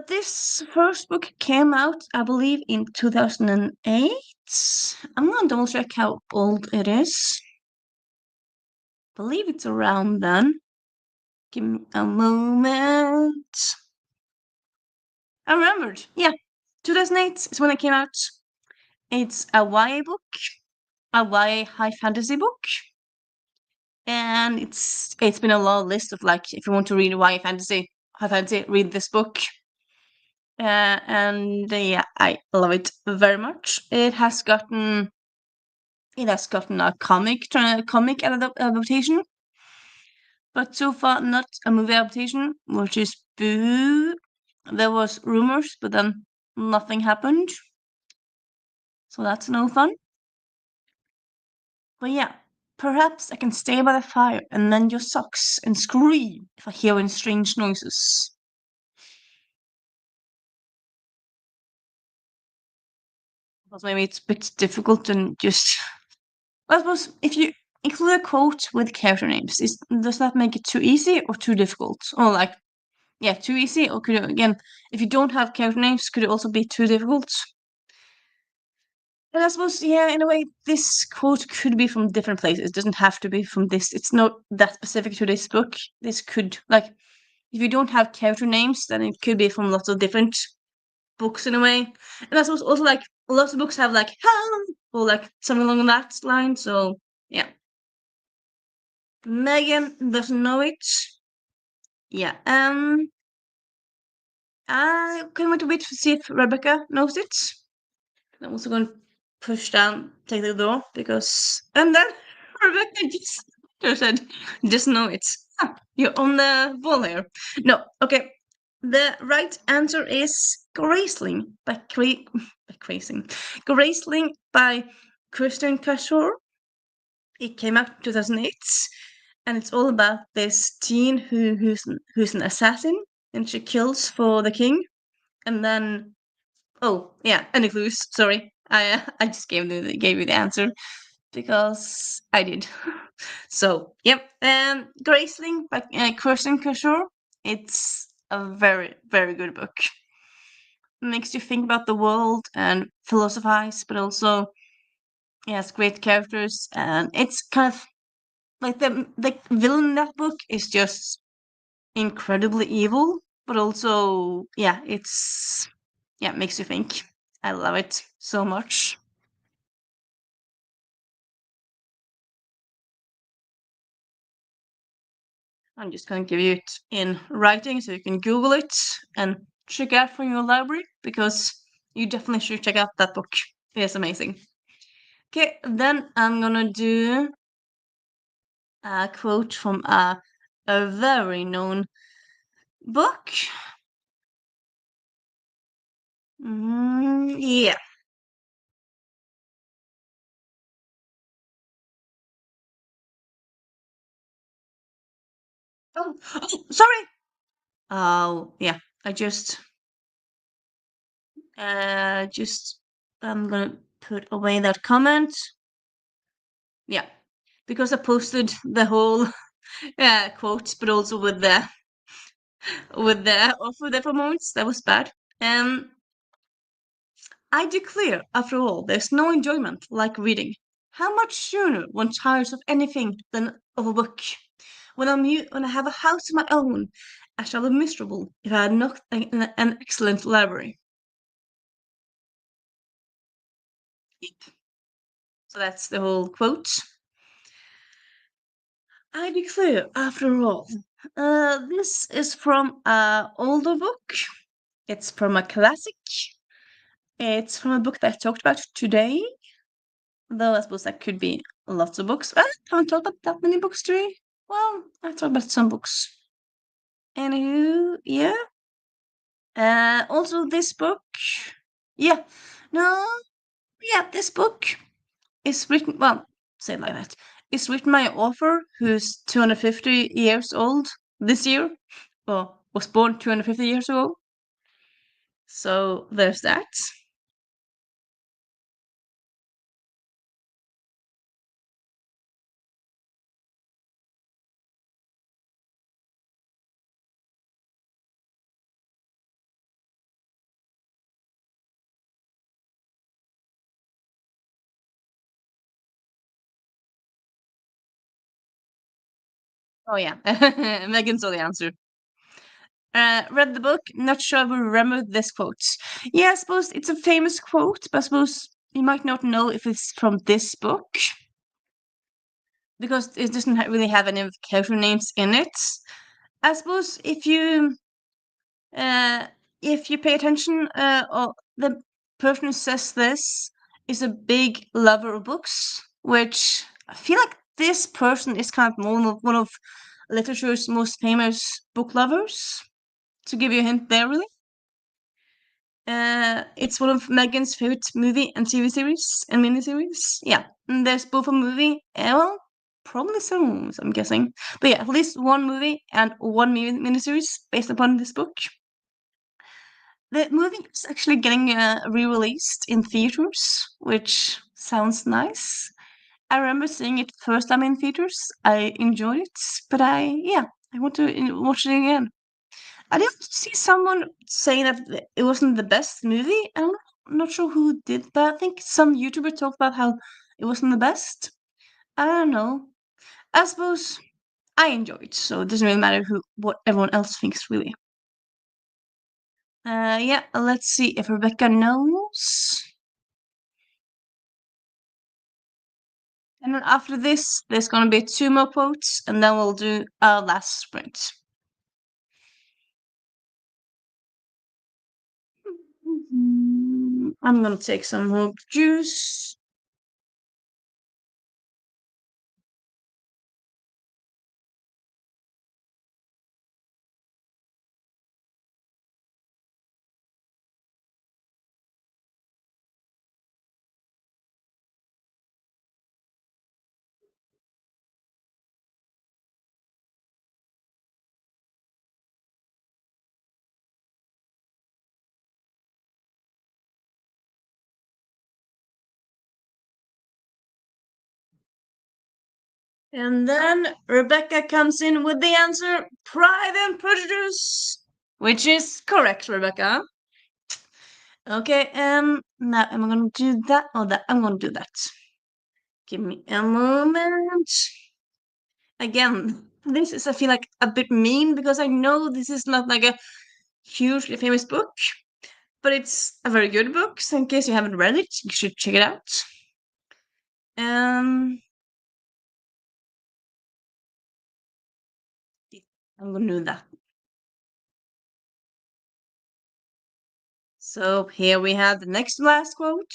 This first book came out, I believe, in 2008. I'm gonna double check how old it is. I believe it's around then. Give me a moment. I remembered. Yeah, 2008 is when it came out. It's a YA book, a YA high fantasy book, and it's been a long list of like if you want to read YA high fantasy, read this book. And yeah, I love it very much. It has gotten a comic adaptation, but so far not a movie adaptation, which is boo. There was rumors, but then nothing happened, so that's no fun. But yeah, perhaps I can stay by the fire and mend your socks and scream if I hear any strange noises. Because maybe it's a bit difficult and just. I suppose if you include a quote with character names, does that make it too easy or too difficult? Or like, yeah, too easy? Or could you, again, if you don't have character names, could it also be too difficult? And I suppose, yeah, in a way, this quote could be from different places. It doesn't have to be from this. It's not that specific to this book. This could, like, if you don't have character names, then it could be from lots of different books in a way. And I suppose also, like, lots of books have, like, help, or, like, something along that line. So, yeah. Megan doesn't know it. Yeah. I can wait a bit to see if Rebecca knows it. I'm also going to take the door because, and then Rebecca just said, just know it. Ah, you're on the ball here. No, okay. The right answer is Graceling by Graceling by Kristen Cashore. It came out in 2008, and it's all about this teen who's an assassin, and she kills for the king, and then oh yeah, any clues? Sorry, I just gave you the answer. because I did. So, yep. Graceling by Kirsten Kishore. It's a very, very good book. Makes you think about the world and philosophize, but also it has great characters, and it's kind of like the villain in that book is just incredibly evil, but also makes you think. I love it so much. I'm just going to give you it in writing so you can Google it and check out from your library because you definitely should check out that book. It's amazing. Okay, then I'm gonna do a quote from a very known book. Yeah. Oh, sorry. Oh, yeah. I just I'm gonna put away that comment. Yeah, because I posted the whole quote, but also with the moments. That was bad. Um, I declare, after all, there's no enjoyment like reading. How much sooner one tires of anything than of a book. When I have a house of my own, I shall be miserable if I had not an excellent library. Yep. So that's the whole quote. I declare, after all, this is from a older book. It's from a classic. It's from a book that I talked about today. Though I suppose that could be lots of books. I haven't talked about that many books today. Well, I talked about some books. Anywho, yeah. Also this book. Yeah. No, yeah, this book is written, well, say it like that. It's written by an author who's 250 years old this year. Well, was born 250 years ago. So there's that. Oh yeah, Megan saw the answer. Read the book, not sure I will remember this quote. Yeah, I suppose it's a famous quote, but I suppose you might not know if it's from this book because it doesn't really have any of the character names in it. I suppose uh, if you pay attention, or the person who says this is a big lover of books, which I feel like this person is kind of one of literature's most famous book lovers. To give you a hint there, really. It's one of Megan's favorite movie and TV series and miniseries. Yeah, and there's both a movie and well, probably some, I'm guessing. But yeah, at least one movie and one miniseries based upon this book. The movie is actually getting re-released in theaters, which sounds nice. I remember seeing it first time in theaters. I enjoyed it, but I want to watch it again. I did see someone saying that it wasn't the best movie. I'm not sure who did that. I think some YouTuber talked about how it wasn't the best. I don't know. I suppose I enjoyed, so it doesn't really matter what everyone else thinks, really. Yeah, let's see if Rebecca knows. And then after this, there's gonna be two more quotes, and then we'll do our last sprint. I'm gonna take some more juice. And then Rebecca comes in with the answer Pride and Prejudice, which is correct, Rebecca. Okay, now am I gonna do that or that? I'm gonna do that. Give me a moment. Again, this is, I feel like, a bit mean because I know this is not like a hugely famous book, but it's a very good book. So in case you haven't read it, you should check it out. Um, I'm gonna do that. So here we have the next last quote.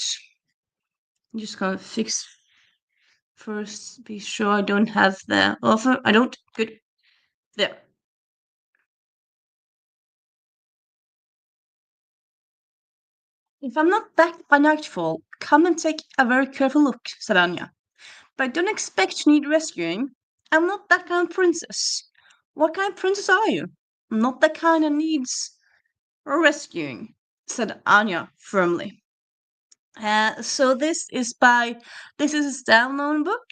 I'm just gonna fix first, be sure I don't have the author. I don't. Good. There. If I'm not back by nightfall, come and take a very careful look, said Anya. But I don't expect to need rescuing. I'm not that kind of princess. What kind of princess are you? Not the kind that needs rescuing, said Anya firmly. So this is a standalone book.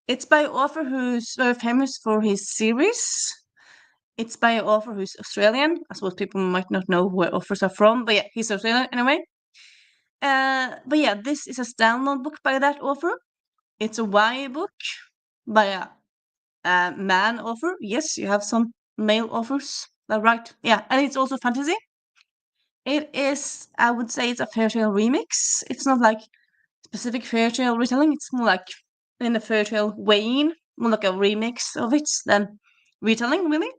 It's by an author who's very famous for his series. It's by an author who's Australian. I suppose people might not know where authors are from, but yeah, he's Australian anyway. But yeah, this is a standalone book by that author. It's a YA book by a man author. Yes, you have some male authors. That right? Yeah, and it's also fantasy. It is, I would say, it's a fairy tale remix. It's not like specific fairy tale retelling. It's more like in the fairy tale vein, more like a remix of it than retelling, really.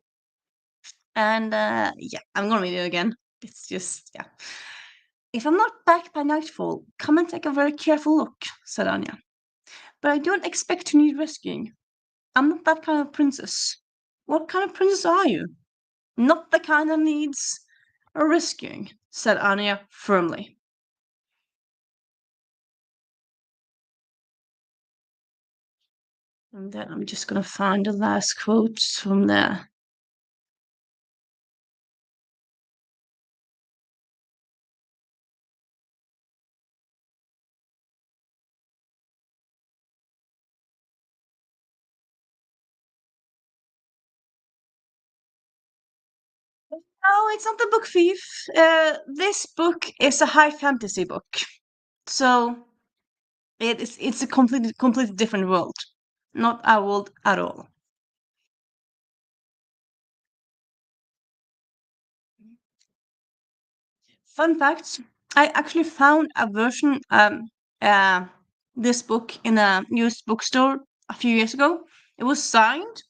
And yeah, I'm gonna read it again. It's just yeah. If I'm not back by nightfall, come and take a very careful look, said Anya. But I don't expect to need rescuing. I'm not that kind of princess. What kind of princess are you? Not the kind that needs a rescuing, said Anya firmly. And then I'm just gonna find the last quotes from there. No, it's not the book thief. This book is a high fantasy book, so it's a completely different world, not our world at all. Fun fact: I actually found a version uh this book in a used bookstore a few years ago. It was signed.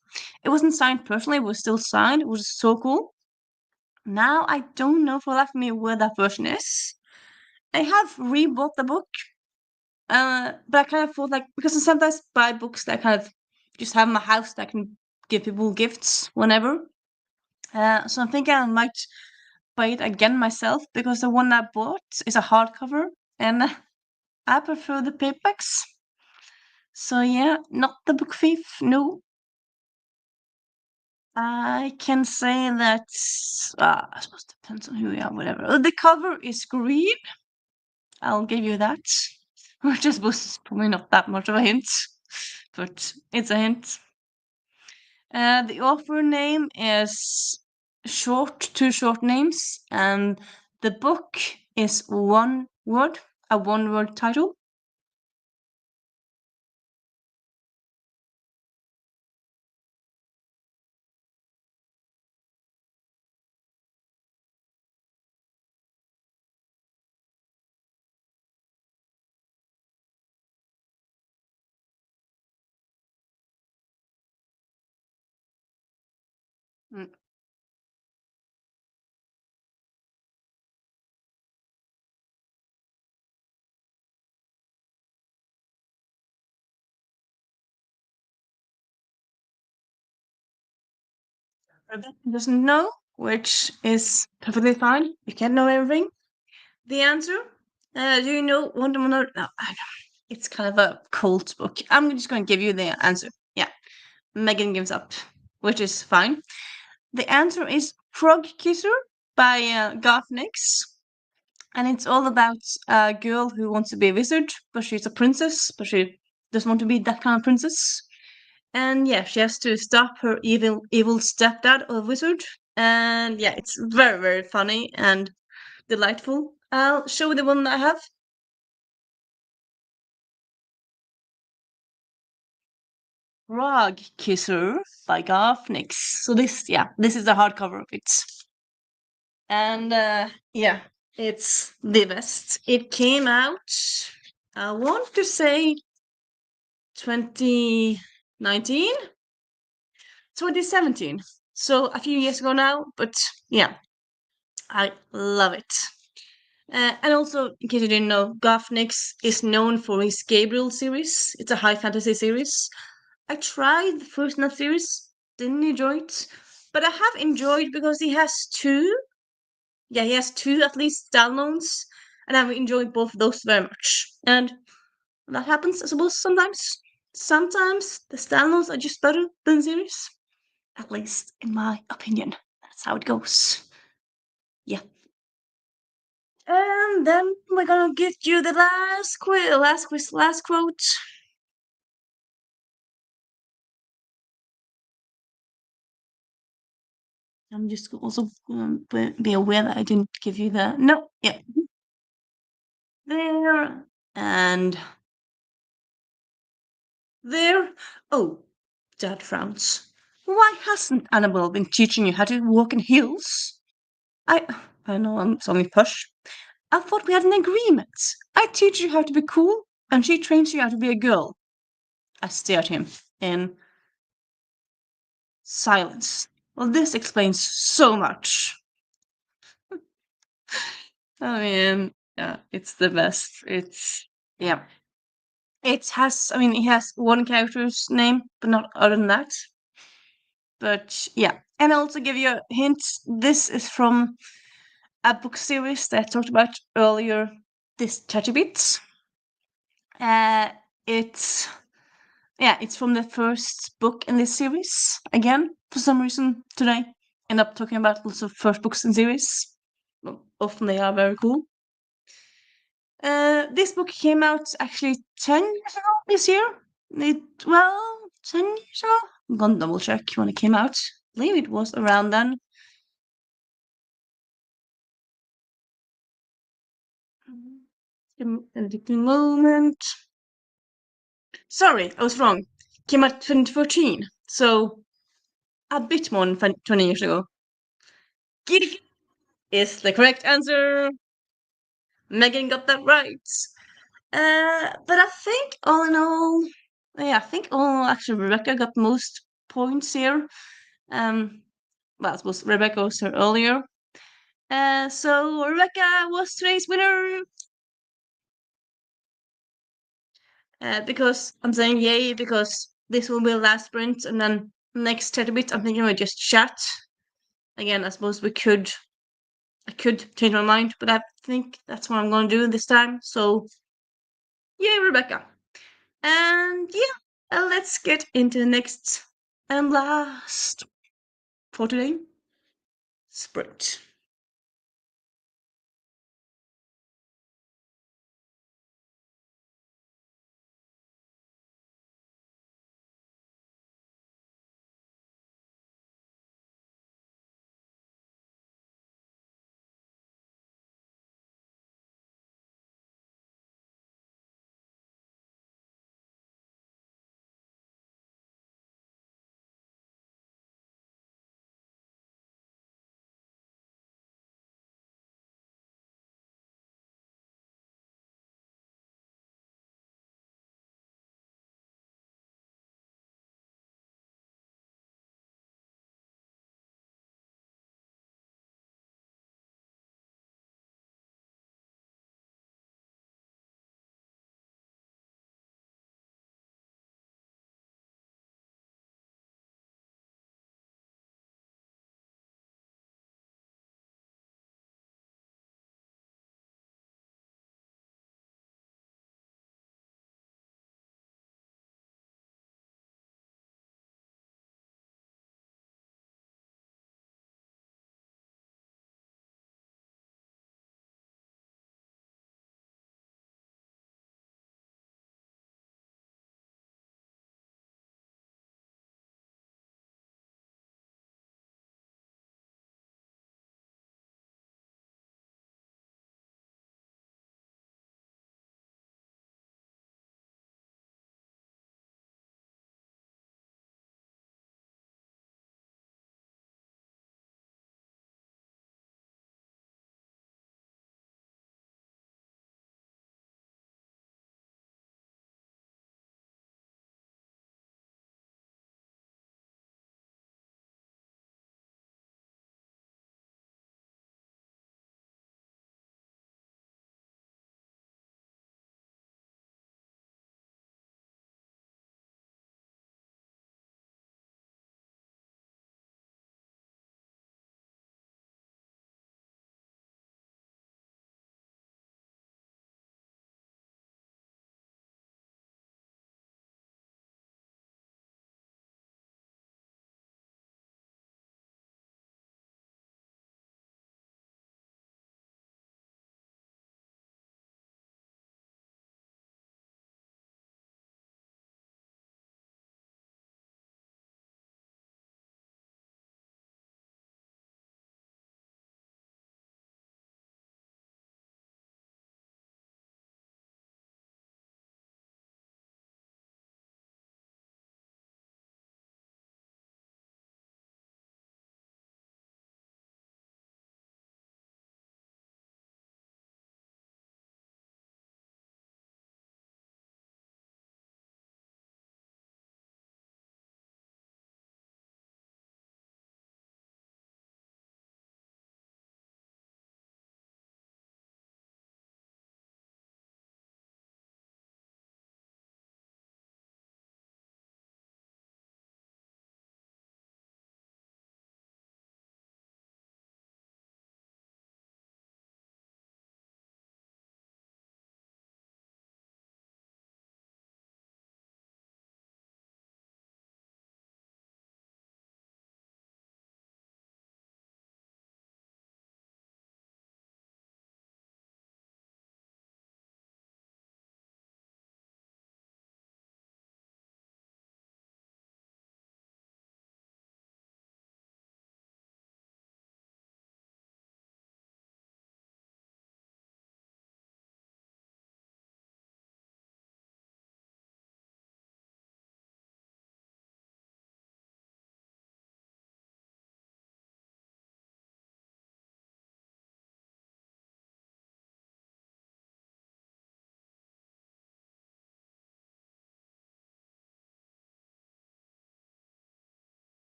It wasn't signed personally. It was still signed. It was so cool. Now I don't know for the life of me where that version is. I have rebought the book, but I kind of thought like because I sometimes buy books that I kind of just have in my house that I can give people gifts whenever. So I'm thinking I might buy it again myself because the one I bought is a hardcover and I prefer the paperbacks. So yeah, not the book thief. No, I can say that. I suppose it depends on who you are. Whatever. The cover is green. I'll give you that. Which I suppose is probably not that much of a hint, but it's a hint. The author name is two short names, and the book is one word, a one-word title. Mm, Rebecca doesn't know, which is perfectly fine. You can't know everything. The answer? Do you know Wonder Woman? No, I don't. It's kind of a cult book. I'm just going to give you the answer. Yeah, Megan gives up, which is fine. The answer is Frog Kisser by Garth Nix. And it's all about a girl who wants to be a wizard, but she's a princess, but she doesn't want to be that kind of princess. And yeah, she has to stop her evil stepdad or wizard. And yeah, it's very, very funny and delightful. I'll show you the one I have. Frog Kisser by Garth Nix. So this is the hardcover of it. And yeah, it's the best. It came out, I want to say 2019, 2017. So a few years ago now, but yeah, I love it. And also, in case you didn't know, Garth Nix is known for his Gabriel series. It's a high fantasy series. I tried the first in that series, didn't enjoy it, but I have enjoyed because he has two. Yeah, he has two at least downloads, and I've enjoyed both of those very much. And that happens, I suppose, sometimes. Sometimes the downloads are just better than the series, at least in my opinion. That's how it goes. Yeah. And then we're gonna get you the last quote. I'm just also be aware that I didn't give you the no. Yeah, there and there. Oh, Dad frowns. Why hasn't Annabelle been teaching you how to walk in heels? I I know I'm something push. I thought we had an agreement. I teach you how to be cool, and she trains you how to be a girl. I stare at him in silence. Well, this explains so much. I mean, yeah, it's the best. It's yeah. I mean, it has one character's name, but not other than that. But yeah, and I'll also give you a hint. This is from a book series that I talked about earlier. This 30 bits. Uh, it's it's from the first book in this series. Again, for some reason today, end up talking about lots of first books in series. Well, often they are very cool. This book came out actually 10 years ago this year. 10 years ago? I'm gonna double check when it came out. I believe it was around then. A little moment. Sorry, I was wrong. Came out 2014. So a bit more than 20 years ago. Giddy is the correct answer. Megan got that right. But I think all in all, yeah, I think all actually Rebecca got most points here. Well, I suppose Rebecca was here earlier. So Rebecca was today's winner. Because I'm saying yay because this will be the last sprint, and then next 30 bits I'm thinking we just chat. Again, I suppose I could change my mind, but I think that's what I'm gonna do this time. So yay, Rebecca. And yeah, let's get into the next and last for today sprint.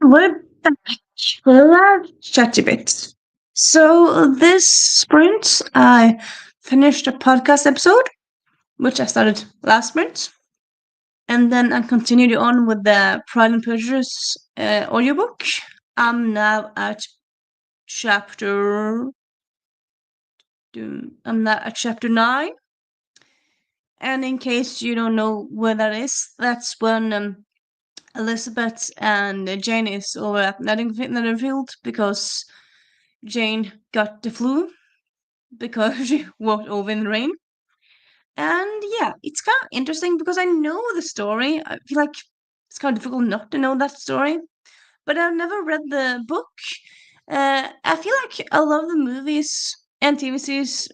We're back. Let's chat a bit. So this sprint, I finished a podcast episode, which I started last sprint, and then I continued on with the Pride and Prejudice audiobook. I'm now at chapter. I'm now at chapter 9, and in case you don't know where that is, that's when Elizabeth and Jane is over at Netherfield because Jane got the flu because she walked over in the rain. And yeah, it's kind of interesting because I know the story. I feel like it's kind of difficult not to know that story, but I've never read the book. I feel like a lot of the movies and TV series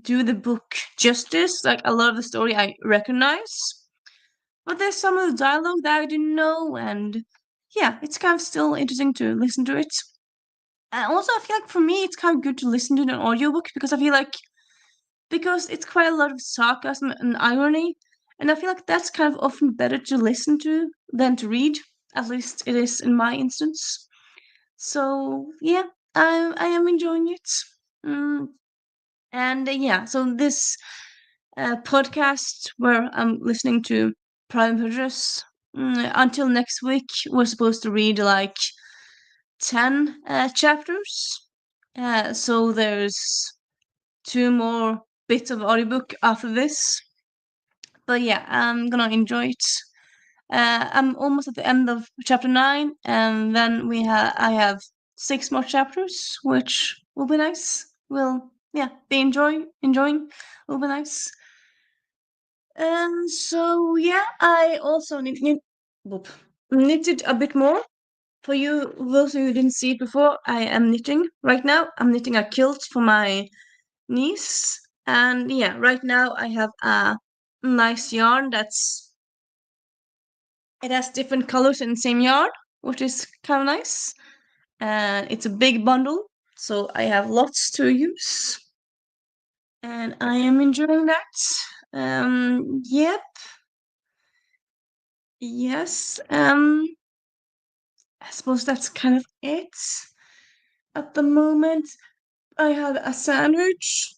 do the book justice. Like a lot of the story I recognize, but there's some of the dialogue that I didn't know, and yeah, it's kind of still interesting to listen to it. And also, I feel like for me, it's kind of good to listen to an audiobook because I feel like because it's quite a lot of sarcasm and irony, and I feel like that's kind of often better to listen to than to read. At least it is in my instance. So yeah, I am enjoying it. Mm, and yeah, so this podcast where I'm listening to Prime Prejudice. Until next week, we're supposed to read like 10 chapters. So there's two more bits of audiobook after this. But yeah, I'm gonna enjoy it. I'm almost at the end of chapter 9, and then I have 6 more chapters, which will be nice. Will yeah, be enjoying. Will be nice. And so yeah, I also whoop, knitted a bit more. For you, those of you who didn't see it before, I am knitting right now. I'm knitting a kilt for my niece, and yeah, right now I have a nice yarn that's it has different colors in the same yarn, which is kind of nice. And it's a big bundle, so I have lots to use, and I am enjoying that. Yep, yes. I suppose that's kind of it. At the moment, I had a sandwich,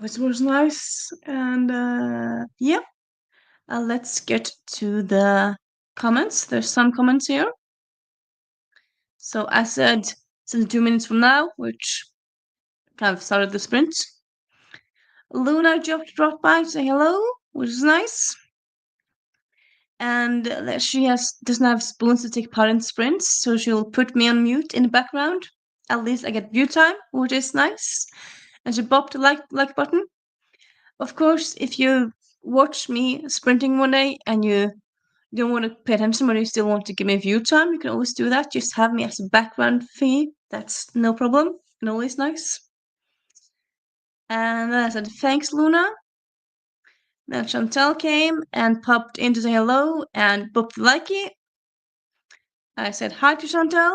which was nice, and yeah. Let's get to the comments. There's some comments here. So I said 2 minutes from now, which kind of started the sprint. Luna dropped by to say hello, which is nice. And she doesn't have spoons to take part in sprints, so she'll put me on mute in the background. At least I get view time, which is nice. And she bopped the like button. Of course, if you watch me sprinting one day and you don't want to pay attention, but you still want to give me view time, you can always do that. Just have me as a background fee. That's no problem and always nice. And then I said, thanks, Luna. Then Chantel came and popped in to say hello and booped the likey. I said hi to Chantel.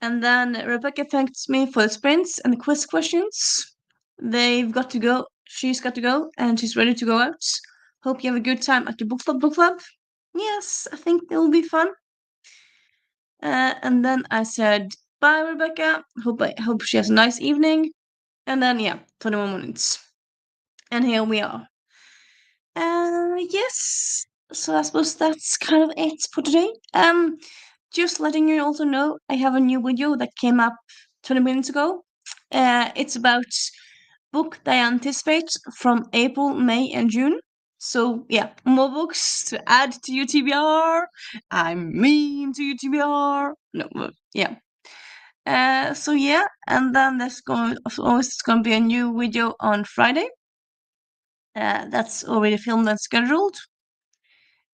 And then Rebecca thanks me for the sprints and the quiz questions. They've got to go. She's got to go and she's ready to go out. Hope you have a good time at the book club. Yes, I think it will be fun. And then I said, bye, Rebecca. Hope she has a nice evening. And then, yeah, 21 minutes. And here we are. Yes. So I suppose that's kind of it for today. Just letting you also know, I have a new video that came up 20 minutes ago. It's about book that I anticipate from April, May, and June. So yeah, more books to add to your TBR. I'm mean to your TBR. No, but yeah. So yeah, and then there's going to be a new video on Friday. That's already filmed and scheduled.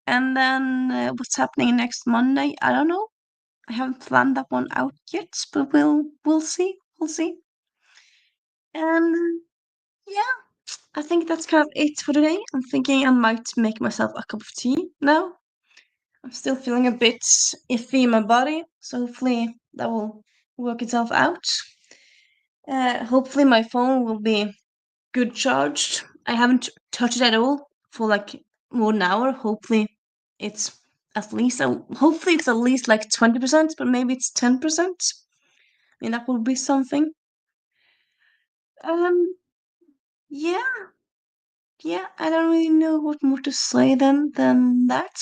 And then what's happening next Monday? I don't know. I haven't planned that one out yet, but we'll see. We'll see. And yeah, I think that's kind of it for today. I'm thinking I might make myself a cup of tea now. I'm still feeling a bit iffy in my body, so hopefully that will work itself out. Hopefully my phone will be good charged. I haven't touched it at all for like more than an hour. Hopefully it's at least. Hopefully, it's at least like 20%, but maybe it's 10%. I mean, that would be something. Um, yeah, yeah. I don't really know what more to say than that.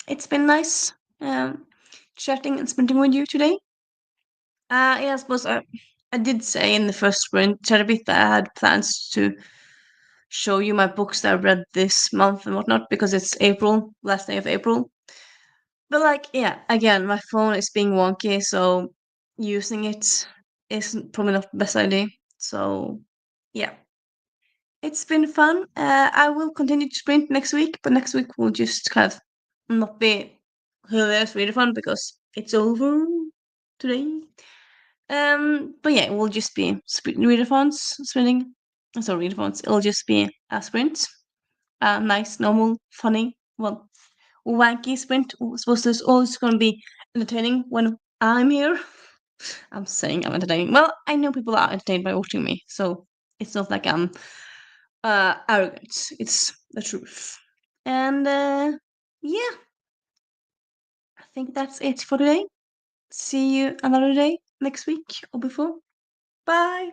It's been nice chatting and spending with you today. Yeah, I suppose I did say in the first sprint chat a bit that I had plans to show you my books that I read this month and whatnot because it's April, last day of April. But like, yeah, again, my phone is being wonky, so using it is probably not the best idea. So yeah, it's been fun. I will continue to sprint next week, but next week will just kind of not be hilarious really fun because it's over today. But yeah, it will just be readathons sprinting. Sorry, readathons. It'll just be a sprint, a nice, normal, funny, well, wacky sprint. I suppose there's always going to be entertaining when I'm here. I'm saying I'm entertaining. Well, I know people are entertained by watching me, so it's not like I'm arrogant. It's the truth. And yeah, I think that's it for today. See you another day next week or before. Bye.